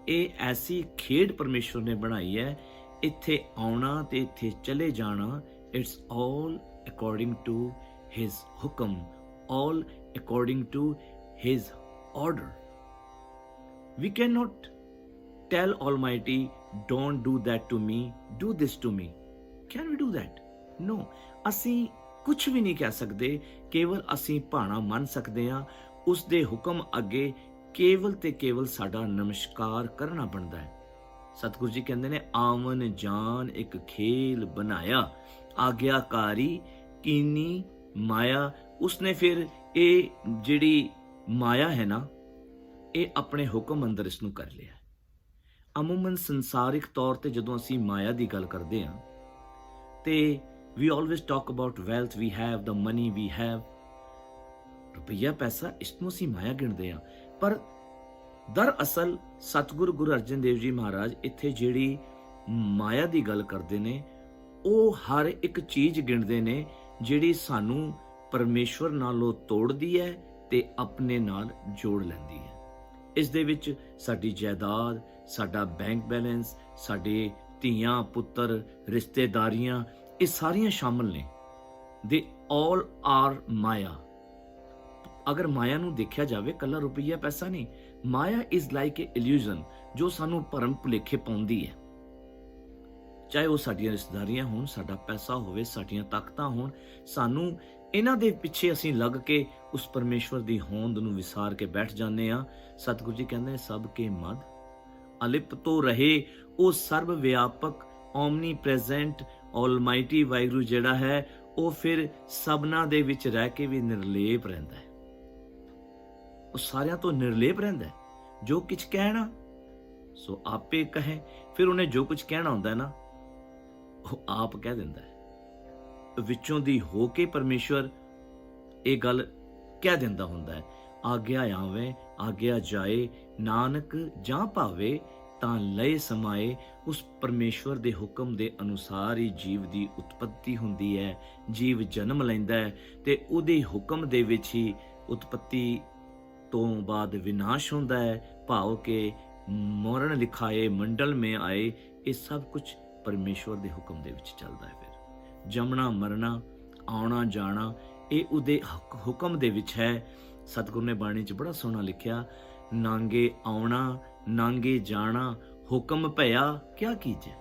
ਇਹ ਐਸੀ ਖੇਡ ਪਰਮੇਸ਼ਵਰ ਨੇ ਬਣਾਈ ਹੈ। ਇੱਥੇ ਆਉਣਾ ਤੇ ਇੱਥੇ ਚਲੇ ਜਾਣਾ, it's all according to his ਹੁਕਮ, all according to his order. We cannot tell Almighty, don't do that to me, do this to me. Can we do that? No. ਅਸੀਂ ਕੁਝ ਵੀ ਨਹੀਂ ਕਹਿ ਸਕਦੇ, ਕੇਵਲ ਅਸੀਂ ਭਾਣਾ ਮੰਨ ਸਕਦੇ ਹਾਂ। ਉਸ ਦੇ ਹੁਕਮ ਅੱਗੇ ਕੇਵਲ ਤੇ ਕੇਵਲ ਸਾਡਾ ਨਮਸਕਾਰ ਕਰਨਾ ਬਣਦਾ ਹੈ। ਸਤਿਗੁਰੂ ਜੀ ਕਹਿੰਦੇ ਨੇ ਆਵਨ ਜਾਨ ਇੱਕ ਖੇਲ ਬਣਾਇਆ, ਆਗਿਆਕਾਰੀ ਕੀਨੀ ਮਾਇਆ। ਉਸਨੇ ਫਿਰ ਇਹ ਜਿਹੜੀ ਮਾਇਆ ਹੈ ਨਾ, ਇਹ ਆਪਣੇ ਹੁਕਮ ਅੰਦਰ ਇਸ ਨੂੰ ਕਰ ਲਿਆ। ਅਮੂਮਨ ਸੰਸਾਰਿਕ ਤੌਰ ਤੇ ਜਦੋਂ ਅਸੀਂ ਮਾਇਆ ਦੀ ਗੱਲ ਕਰਦੇ ਹਾਂ ਤੇ we always talk about wealth we have, the money we have, ਰੁਪਈਆ ਪੈਸਾ, ਇਸ ਨੂੰ ਅਸੀਂ ਮਾਇਆ ਗਿਣਦੇ ਹਾਂ। ਪਰ ਦਰਅਸਲ ਸਤਿਗੁਰੂ ਗੁਰੂ ਅਰਜਨ ਦੇਵ ਜੀ ਮਹਾਰਾਜ ਇੱਥੇ ਜਿਹੜੀ ਮਾਇਆ ਦੀ ਗੱਲ ਕਰਦੇ ਨੇ, ਉਹ ਹਰ ਇੱਕ ਚੀਜ਼ ਗਿਣਦੇ ਨੇ ਜਿਹੜੀ ਸਾਨੂੰ ਪਰਮੇਸ਼ਵਰ ਨਾਲੋਂ ਤੋੜਦੀ ਹੈ ਤੇ ਆਪਣੇ ਨਾਲ ਜੋੜ ਲੈਂਦੀ ਹੈ। ਇਸ ਦੇ ਵਿੱਚ ਸਾਡੀ ਜਾਇਦਾਦ, ਸਾਡਾ ਬੈਂਕ ਬੈਲੈਂਸ, ਸਾਡੇ ਧੀਆਂ ਪੁੱਤਰ, ਰਿਸ਼ਤੇਦਾਰੀਆਂ, ਇਹ ਸਾਰੀਆਂ ਸ਼ਾਮਲ ਨੇ। ਦੇ ਆਲ ਆਰ ਮਾਇਆ। ਅਗਰ ਮਾਇਆ ਨੂੰ ਦੇਖਿਆ ਜਾਵੇ, ਕੱਲਾ ਰੁਪਈਆ ਪੈਸਾ ਨਹੀਂ, ਮਾਇਆ ਇਜ਼ ਲਾਈਕ ਏ ਇਲੂਜ਼ਨ ਜੋ ਸਾਨੂੰ ਭਰਮ ਭੁਲੇਖੇ ਪਾਉਂਦੀ ਹੈ। ਚਾਹੇ ਉਹ ਸਾਡੀਆਂ ਰਿਸ਼ਤੇਦਾਰੀਆਂ ਹੋਣ, ਸਾਡਾ ਪੈਸਾ ਹੋਵੇ, ਸਾਡੀਆਂ ਤਾਕਤਾਂ ਹੋਣ, ਸਾਨੂੰ ਇਹਨਾਂ ਦੇ ਪਿੱਛੇ ਅਸੀਂ ਲੱਗ ਕੇ ਉਸ ਪਰਮੇਸ਼ਵਰ ਦੀ ਹੋਂਦ ਨੂੰ ਵਿਸਾਰ ਕੇ ਬੈਠ ਜਾਂਦੇ ਹਾਂ। ਸਤਿਗੁਰੂ ਜੀ ਕਹਿੰਦੇ ਸਭ ਕੇ ਮਦ ਅਲਿਪਤੋ ਰਹੇ। ਉਹ ਸਰਬ ਵਿਆਪਕ ਓਮਨੀ ਪ੍ਰੈਜ਼ੈਂਟ ਆਲਮਾਈਟੀ ਵਾਹਿਗੁਰੂ ਜਿਹੜਾ ਹੈ, ਉਹ ਫਿਰ ਸਭਨਾਂ ਦੇ ਵਿੱਚ ਰਹਿ ਕੇ ਵੀ ਨਿਰਲੇਪ ਰਹਿੰਦਾ ਹੈ। ਉਹ ਸਾਰਿਆਂ ਤੋਂ ਨਿਰਲੇਪ ਰਹਿੰਦਾ ਹੈ। ਜੋ ਕੁਝ ਕਹਿਣਾ ਸੋ ਆਪੇ ਕਹੇ। ਫਿਰ ਉਹਨੇ ਜੋ ਕੁਝ ਕਹਿਣਾ ਹੁੰਦਾ ਹੈ ਨਾ, ਉਹ ਆਪ ਕਹਿ ਦਿੰਦਾ ਹੈ। ਵਿੱਚੋਂ ਦੀ ਹੋ ਕੇ ਪਰਮੇਸ਼ਵਰ ਇਹ ਗੱਲ ਕਹਿ ਦਿੰਦਾ ਹੁੰਦਾ ਹੈ। ਆਗਿਆ ਆਵੇ ਆਗਿਆ ਜਾਏ, ਨਾਨਕ ਜਾਂ ਭਾਵੇ ਤਾਂ ਲਏ ਸਮਾਏ। ਉਸ ਪਰਮੇਸ਼ਵਰ ਦੇ ਹੁਕਮ ਦੇ ਅਨੁਸਾਰ ਹੀ ਜੀਵ ਦੀ ਉਤਪਤੀ ਹੁੰਦੀ ਹੈ, ਜੀਵ ਜਨਮ ਲੈਂਦਾ ਹੈ ਤੇ ਉਹਦੇ ਹੁਕਮ ਦੇ ਵਿੱਚ ਹੀ ਉਤਪਤੀ ਤੋਂ ਬਾਅਦ ਵਿਨਾਸ਼ ਹੁੰਦਾ ਹੈ। ਭਾਵ ਕਿ ਮਰਨ ਲਿਖਾਏ ਮੰਡਲ ਮੇ ਆਏ, ਇਹ ਸਭ ਕੁਝ ਪਰਮੇਸ਼ਵਰ ਦੇ ਹੁਕਮ ਦੇ ਵਿੱਚ ਚੱਲਦਾ ਹੈ। ਫਿਰ ਜੰਮਣਾ ਮਰਨਾ, ਆਉਣਾ ਜਾਣਾ, ਇਹ ਉਹਦੇ ਹੁਕਮ ਦੇ ਵਿੱਚ ਹੈ। ਸਤਿਗੁਰੂ ਨੇ ਬਾਣੀ 'ਚ ਬੜਾ ਸੋਹਣਾ ਲਿਖਿਆ, ਨਾਂਗੇ ਆਉਣਾ ਨਾਂਗੇ ਜਾਣਾ, ਹੁਕਮ ਭਇਆ ਕਿਆ ਕੀਜੈ।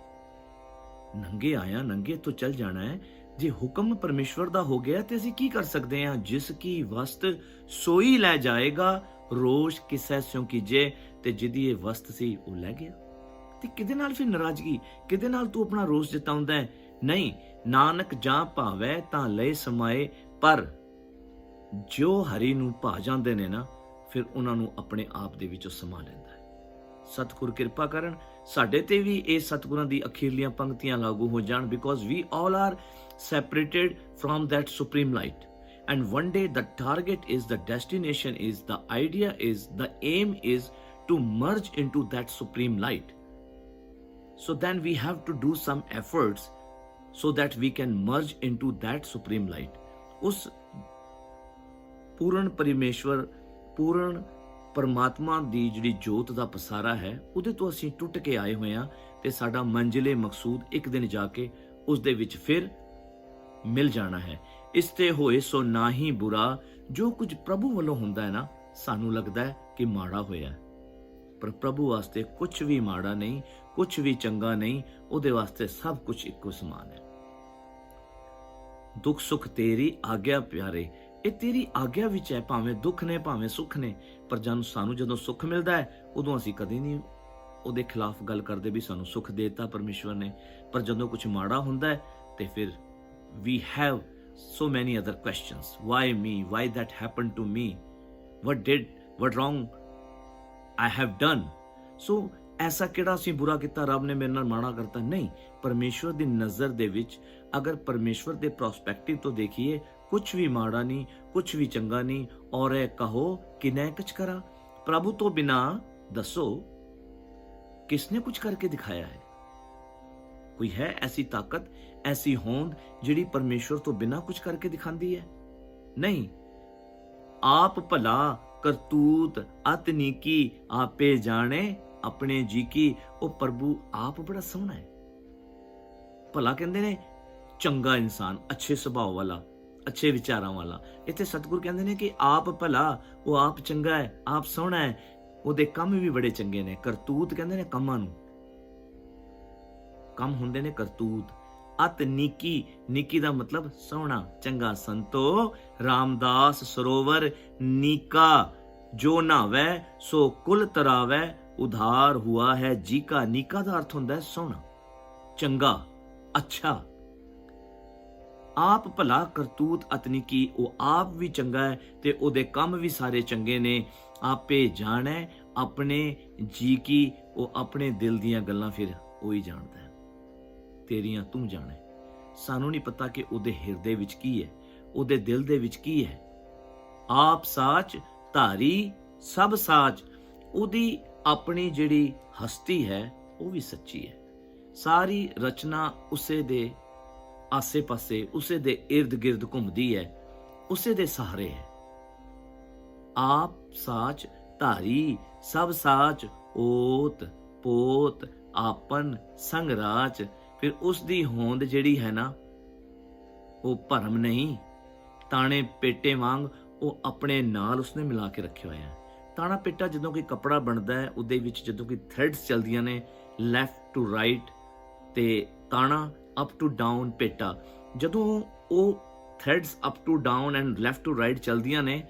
ਨੰਗੇ ਆਇਆ, ਨੰਗੇ ਤੋਂ ਚੱਲ ਜਾਣਾ ਹੈ। ਜੇ ਹੁਕਮ ਪਰਮੇਸ਼ਵਰ ਦਾ ਹੋ ਗਿਆ ਤੇ ਅਸੀਂ ਕੀ ਕਰ ਸਕਦੇ ਹਾਂ? ਜਿਸ ਕੀ ਵਸਤ ਸੋਈ ਲੈ ਜਾਏਗਾ, ਰੋਸ਼ ਕਿਸੈ ਸਿਉ ਕੀਜੇ, ਤੇ ਜਿਹਦੀ ਇਹ ਵਸਤ ਸੀ ਉਹ ਲੈ ਗਿਆ। ਤੇ ਕਿਹਦੇ ਨਾਲ ਫਿਰ ਨਾਰਾਜ਼ਗੀ, ਕਿਹਦੇ ਨਾਲ ਤੂੰ ਆਪਣਾ ਰੋਸ ਜਤਾਉਂਦਾ ਹੈ? ਨਹੀਂ, ਨਾਨਕ ਜਾਂ ਭਾਵੈ ਤਾਂ ਲਏ ਸਮਾਏ, ਪਰ ਜੋ ਹਰੀ ਨੂੰ ਭਾ ਜਾਂਦੇ ਨੇ ਨਾ, ਫਿਰ ਉਹਨਾਂ ਨੂੰ ਆਪਣੇ ਆਪ ਦੇ ਵਿੱਚੋਂ ਸਮਾ ਲੈਂਦਾ ਹੈ। ਸਤਿਗੁਰ ਕਿਰਪਾ ਕਰਨ ਸਾਡੇ ਤੇ ਵੀ ਇਹ ਸਤਿਗੁਰਾਂ ਦੀ ਅਖੀਰਲੀਆਂ ਪੰਕਤੀਆਂ ਲਾਗੂ ਹੋ ਜਾਣ, because we all are separated from that supreme light, and one day the target is, the destination is, the idea is, the aim is to merge into that supreme light. So then we have to do some efforts so that we can merge into that supreme light. ਉਸ ਪੂਰਨ ਪਰਮੇਸ਼ਵਰ, ਪੂਰਨ ਪਰਮਾਤਮਾ ਦੀ ਜਿਹੜੀ ਜੋਤ ਦਾ ਪਸਾਰਾ ਹੈ, ਉਹਦੇ ਤੋਂ ਅਸੀਂ ਟੁੱਟ ਕੇ ਆਏ ਹੋਏ ਹਾਂ, ਤੇ ਸਾਡਾ ਮੰਜ਼ਿਲੇ ਮਕਸੂਦ ਇੱਕ ਦਿਨ ਜਾ ਕੇ ਉਸ ਦੇ ਵਿੱਚ ਫਿਰ ਮਿਲ ਜਾਣਾ ਹੈ। ਇਸ ਤੇ ਹੋਏ ਸੋ ਨਾ ਹੀ ਬੁਰਾ, ਜੋ ਕੁਝ ਪ੍ਰਭੂ ਵੱਲੋਂ ਹੁੰਦਾ ਹੈ ਨਾ, ਸਾਨੂੰ ਲੱਗਦਾ ਹੈ ਕਿ ਮਾੜਾ ਹੋਇਆ, ਪਰ ਪ੍ਰਭੂ ਵਾਸਤੇ ਕੁਝ ਵੀ ਮਾੜਾ ਨਹੀਂ, ਕੁਝ ਵੀ ਚੰਗਾ ਨਹੀਂ, ਉਹਦੇ ਵਾਸਤੇ ਸਭ ਕੁਝ ਇੱਕੋ ਸਮਾਨ ਹੈ। ਦੁੱਖ ਸੁੱਖ ਤੇਰੀ ਆਗਿਆ ਪਿਆਰੇ, ਇਹ ਤੇਰੀ ਆਗਿਆ ਵਿੱਚ ਹੈ, ਭਾਵੇਂ ਦੁੱਖ ਨੇ ਭਾਵੇਂ ਸੁੱਖ ਨੇ। ਪਰ ਸਾਨੂੰ ਜਦੋਂ ਸੁੱਖ ਮਿਲਦਾ ਹੈ, ਉਦੋਂ ਅਸੀਂ ਕਦੇ ਨਹੀਂ ਉਹਦੇ ਖਿਲਾਫ ਗੱਲ ਕਰਦੇ ਵੀ ਸਾਨੂੰ ਸੁੱਖ ਦੇਤਾ ਪਰਮੇਸ਼ਵਰ ਨੇ। ਪਰ ਜਦੋਂ ਕੁਝ ਮਾੜਾ ਹੁੰਦਾ ਹੈ ਤੇ ਫਿਰ we have so many other questions. Why me? Why that happened to me? What wrong I have done? So ਐਸਾ ਕਿਹੜਾ ਅਸੀਂ ਬੁਰਾ ਕੀਤਾ, ਰੱਬ ਨੇ ਮੇਰੇ ਨਾਲ ਮਾੜਾ ਕਰਤਾ? ਨਹੀਂ, ਪਰਮੇਸ਼ਵਰ ਦੀ ਨਜ਼ਰ ਦੇ ਵਿੱਚ ਅਗਰ ਪਰਮੇਸ਼ਵਰ ਦੇ ਪ੍ਰੋਸਪੈਕਟਿਵ ਤੋਂ ਦੇਖੀਏ, ਕੁਛ ਵੀ ਮਾੜਾ ਨਹੀਂ, ਕੁਛ ਵੀ ਚੰਗਾ ਨਹੀਂ। ਔਰ ਇਹ ਕਹੋ ਕਿਨੈ ਕੁਛ ਕਰਾ, ਪ੍ਰਭੂ ਤੋਂ ਬਿਨਾ ਦੱਸੋ ਕਿਸਨੇ ਕੁਛ ਕਰਕੇ ਦਿਖਾਇਆ ਹੈ? ਕੋਈ ਹੈ ਐਸੀ ਤਾਕਤ, ਐਸੀ ਹੋਂਦ ਜਿਹੜੀ ਪਰਮੇਸ਼ਵਰ ਤੋਂ ਬਿਨਾ ਕੁਛ ਕਰਕੇ ਦਿਖਾਉਂਦੀ ਹੈ? ਨਹੀਂ। ਆਪ ਭਲਾ ਕਰਤੂਤ ਅਤ ਨੀਕੀ, ਆਪੇ ਜਾਣੇ ਆਪਣੇ ਜੀ ਕੀ। ਉਹ ਪ੍ਰਭੂ ਆਪ ਬੜਾ ਸੋਹਣਾ ਹੈ। ਭਲਾ ਕਹਿੰਦੇ ਨੇ ਚੰਗਾ ਇਨਸਾਨ, ਅੱਛੇ ਸੁਭਾਅ ਵਾਲਾ, ਅੱਛੇ ਵਿਚਾਰਾਂ ਵਾਲਾ। ਇੱਥੇ ਸਤਿਗੁਰ ਕਹਿੰਦੇ ਨੇ ਕਿ ਆਪ ਭਲਾ, ਉਹ ਆਪ ਚੰਗਾ ਹੈ, ਆਪ ਸੋਹਣਾ ਹੈ, ਉਹਦੇ ਕੰਮ ਵੀ ਬੜੇ ਚੰਗੇ ਨੇ। ਕਰਤੂਤ ਕਹਿੰਦੇ ਨੇ ਕੰਮਾਂ ਨੂੰ, ਕੰਮ ਹੁੰਦੇ ਨੇ ਕਰਤੂਤ। ਅਤ ਨੀਕੀ, ਨੀਕੀ ਦਾ ਮਤਲਬ ਸੋਹਣਾ, ਚੰਗਾ। ਸੰਤੋ ਰਾਮਦਾਸ ਸਰੋਵਰ ਨੀਕਾ, ਜੋ ਨਾਵੈ ਸੋ ਕੁਲ ਤਰਾਵੈ, ਉਧਾਰ ਹੁਆ ਹੈ ਜੀ ਕਾ। ਨੀਕਾ ਦਾ ਅਰਥ ਹੁੰਦਾ ਹੈ ਸੋਹਣਾ, ਚੰਗਾ, ਅੱਛਾ। ਆਪ ਭਲਾ ਕਰਤੂਤ ਅਤਨੀਕੀ, ਉਹ ਆਪ ਵੀ ਚੰਗਾ ਹੈ ਤੇ ਉਹਦੇ ਕੰਮ ਵੀ ਸਾਰੇ ਚੰਗੇ ਨੇ। ਆਪੇ ਜਾਣੈ ਆਪਣੇ ਜੀ ਕੀ, ਉਹ ਆਪਣੇ ਦਿਲ ਦੀਆਂ ਗੱਲਾਂ ਫਿਰ ਉਹੀ ਜਾਣਦਾ ਹੈ, ਤੇਰੀਆਂ ਤੂੰ ਜਾਣੈ। ਸਾਨੂੰ ਨਹੀਂ ਪਤਾ ਕਿ ਉਹਦੇ ਹਿਰਦੇ ਵਿੱਚ ਕੀ ਹੈ, ਉਹਦੇ ਦਿਲ ਦੇ ਵਿੱਚ ਕੀ ਹੈ। ਆਪ ਸਾਚ ਧਾਰੀ ਸਭ ਸਾਚ, ਉਹਦੀ ਆਪਣੀ ਜਿਹੜੀ ਹਸਤੀ ਹੈ ਉਹ ਵੀ ਸੱਚੀ ਹੈ। ਸਾਰੀ ਰਚਨਾ ਉਸੇ ਦੇ ਆਸੇ ਪਾਸੇ, ਉਸੇ ਦੇ ਇਰਦ ਗਿਰਦ ਘੁੰਮਦੀ ਹੈ, ਉਸੇ ਦੇ ਸਹਾਰੇ ਹੈ। ਆਪ ਸਾਚ ਧਾਰੀ ਸਭ ਸਾਚ, ਓਤ ਪੋਤ ਆਪਨ ਸੰਗ ਰਾਚ। ਫਿਰ ਉਸ ਦੀ ਹੋਂਦ ਜਿਹੜੀ ਹੈ ਨਾ, ਉਹ ਭਰਮ ਨਹੀਂ, ਤਾਣੇ ਪੇਟੇ ਵਾਂਗ ਉਹ ਆਪਣੇ ਨਾਲ ਉਸਨੇ ਮਿਲਾ ਕੇ ਰੱਖਿਆ ਹੋਇਆ ਹੈ। ਤਾਣਾ ਪੇਟਾ ਜਦੋਂ ਕੋਈ ਕੱਪੜਾ ਬਣਦਾ ਹੈ, ਉਹਦੇ ਵਿੱਚ ਜਦੋਂ ਕੋਈ ਥ੍ਰੈਡਸ ਚੱਲਦੀਆਂ ਨੇ ਲੈਫਟ ਟੂ ਰਾਈਟ, ਤੇ ਤਾਣਾ ਅਪ ਟੂ ਡਾਊਨ ਪੇਟਾ, ਜਦੋਂ ਉਹ threads up to down and left to right ਚੱਲਦੀਆਂ ਨੇ,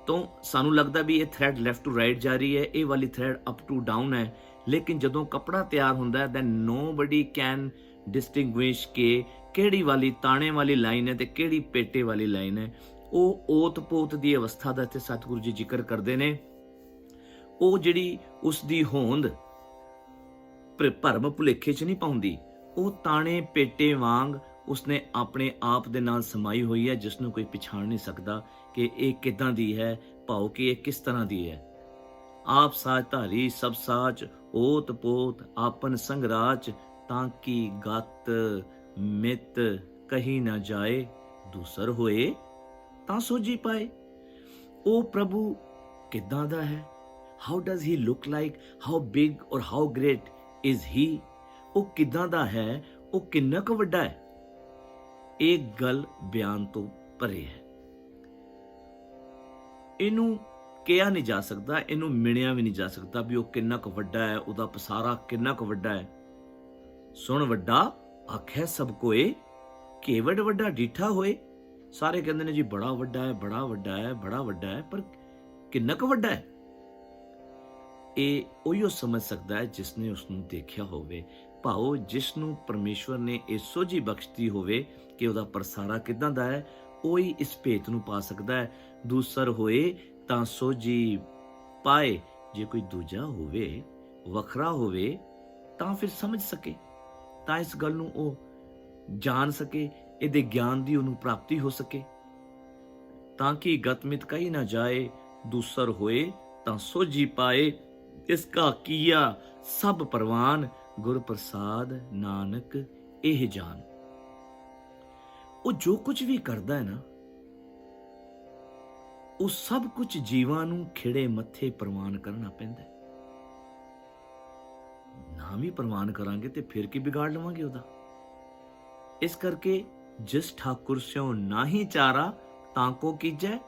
ਤਾਂ ਸਾਨੂੰ ਲੱਗਦਾ ਵੀ ਇਹ ਥ੍ਰੈਡ ਲੈਫਟ ਟੂ ਰਾਈਟ ਜਾ ਰਹੀ ਹੈ, ਇਹ ਵਾਲੀ ਥ੍ਰੈਡ ਅਪ ਟੂ ਡਾਊਨ ਹੈ। ਲੇਕਿਨ ਜਦੋਂ ਕੱਪੜਾ ਤਿਆਰ ਹੁੰਦਾ ਹੈ, ਦੈਨ ਨੋਬਡੀ ਕੈਨ ਡਿਸਟਿੰਗੁਇਸ਼ ਕਿ ਕਿਹੜੀ ਵਾਲੀ ਤਾਣੇ ਵਾਲੀ ਲਾਈਨ ਹੈ ਤੇ ਕਿਹੜੀ ਪੇਟੇ ਵਾਲੀ ਲਾਈਨ ਹੈ। ਉਹ ਓਤ ਪੋਤ ਦੀ ਅਵਸਥਾ ਦਾ ਇੱਥੇ ਸਤਿਗੁਰੂ ਜੀ ਜ਼ਿਕਰ ਕਰਦੇ ਨੇ। ਉਹ ਜਿਹੜੀ ਉਸ ਦੀ ਹੋਂਦ ਭਰਮ ਭੁਲੇਖੇ 'ਚ ਨਹੀਂ ਪਾਉਂਦੀ, ਉਹ ਤਾਣੇ ਪੇਟੇ ਵਾਂਗ ਉਸਨੇ ਆਪਣੇ ਆਪ ਦੇ ਨਾਲ ਸਮਾਈ ਹੋਈ ਹੈ, ਜਿਸ ਨੂੰ ਕੋਈ ਪਛਾਣ ਨਹੀਂ ਸਕਦਾ ਕਿ ਇਹ ਕਿੱਦਾਂ ਦੀ ਹੈ, ਭਾਵ ਕਿ ਇਹ ਕਿਸ ਤਰ੍ਹਾਂ ਦੀ ਹੈ। ਆਪ ਸਾਚ ਧਾਰੀ ਸਭ ਸਾਚ, ਓਤ ਪੋਤ ਆਪਨ ਸੰਗ ਰਾਚ, ਤਾਂ ਕਿ ਗਤ ਮਿਤ ਕਹੀ ਨਾ ਜਾਏ, ਦੂਸਰ ਹੋਏ ਤਾਂ ਸੋਝੀ ਪਾਏ। ਉਹ ਪ੍ਰਭੂ ਕਿੱਦਾਂ ਦਾ ਹੈ? How does he look like? How big or how great is he? ਉਹ ਕਿੱਦਾਂ ਦਾ ਹੈ? ਉਹ ਕਿੰਨਾ ਕੁ ਵੱਡਾ ਹੈ? ਇਹ ਗੱਲ ਬਿਆਨ ਤੋਂ ਪਰੇ ਹੈ। ਇਹਨੂੰ ਕਿਹਾ ਨਹੀਂ ਜਾ ਸਕਦਾ, ਇਹਨੂੰ ਮਿਣਿਆ ਵੀ ਨਹੀਂ ਜਾ ਸਕਦਾ ਵੀ ਉਹ ਕਿੰਨਾ ਕੁ ਵੱਡਾ ਹੈ, ਉਹਦਾ ਪਸਾਰਾ ਕਿੰਨਾ ਕੁ ਵੱਡਾ ਹੈ। ਸੁਣ ਵੱਡਾ ਆਖਿਆ ਸਭ ਕੋਏ, ਕੇਵੜ ਵੱਡਾ ਡਿੱਠਾ ਹੋਏ। ਸਾਰੇ ਕਹਿੰਦੇ ਨੇ ਜੀ ਬੜਾ ਵੱਡਾ ਹੈ, ਬੜਾ ਵੱਡਾ ਹੈ, ਬੜਾ ਵੱਡਾ ਹੈ, ਪਰ ਕਿੰਨਾ ਕੁ ਵੱਡਾ ਹੈ? ਇਹ ਉਹੀਓ ਸਮਝ ਸਕਦਾ ਹੈ ਜਿਸ ਨੇ ਉਸ ਨੂੰ ਦੇਖਿਆ ਹੋਵੇ, ਭਾਵ ਜਿਸ ਨੂੰ ਪਰਮੇਸ਼ਵਰ ਨੇ ਇਹ ਸੋਝੀ ਬਖਸ਼ਤੀ ਹੋਵੇ ਕਿ ਉਹਦਾ ਪ੍ਰਸਾਰਾ ਕਿੱਦਾਂ ਦਾ ਹੈ, ਉਹੀ ਇਸ ਭੇਤ ਨੂੰ ਪਾ ਸਕਦਾ ਹੈ। ਦੂਸਰ ਹੋਏ ਤਾਂ ਸੋਝੀ ਪਾਏ। ਜੇ ਕੋਈ ਦੂਜਾ ਹੋਵੇ, ਵੱਖਰਾ ਹੋਵੇ, ਤਾਂ ਫਿਰ ਸਮਝ ਸਕੇ, ਤਾਂ ਇਸ ਗੱਲ ਨੂੰ ਉਹ ਜਾਣ ਸਕੇ, ਇਹਦੇ ਗਿਆਨ ਦੀ ਉਹਨੂੰ ਪ੍ਰਾਪਤੀ ਹੋ ਸਕੇ, ਤਾਂ ਕਿ ਗਤਮਿਤ ਕਹੀ ਨਾ ਜਾਏ। ਦੂਸਰ ਹੋਏ ਤਾਂ ਸੋਝੀ ਪਾਏ, ਇਸਕਾ ਕੀਆ ਸਭ ਪ੍ਰਵਾਨ, ਗੁਰ ਪ੍ਰਸਾਦ ਨਾਨਕ ਇਹ ਜਾਨ। ਉਹ ਜੋ ਕੁਝ ਵੀ ਕਰਦਾ ਹੈ ਨਾ, ਉਹ ਸਭ ਕੁਝ ਜੀਵਾਂ ਨੂੰ ਖਿੜੇ ਮੱਥੇ ਪ੍ਰਵਾਨ ਕਰਨਾ ਪੈਂਦਾ। ਨਾ ਵੀ ਪ੍ਰਵਾਨ ਕਰਾਂਗੇ ਤੇ ਫਿਰ ਕੀ ਵਿਗਾੜ ਲਵਾਂਗੇ ਉਹਦਾ। ਇਸ ਕਰਕੇ ਜਿਸ ਠਾਕੁਰ ਸਿਓ ਨਾਹੀ ਚਾਰਾ, ਤਾਂ ਕੋ ਕੀਜੈ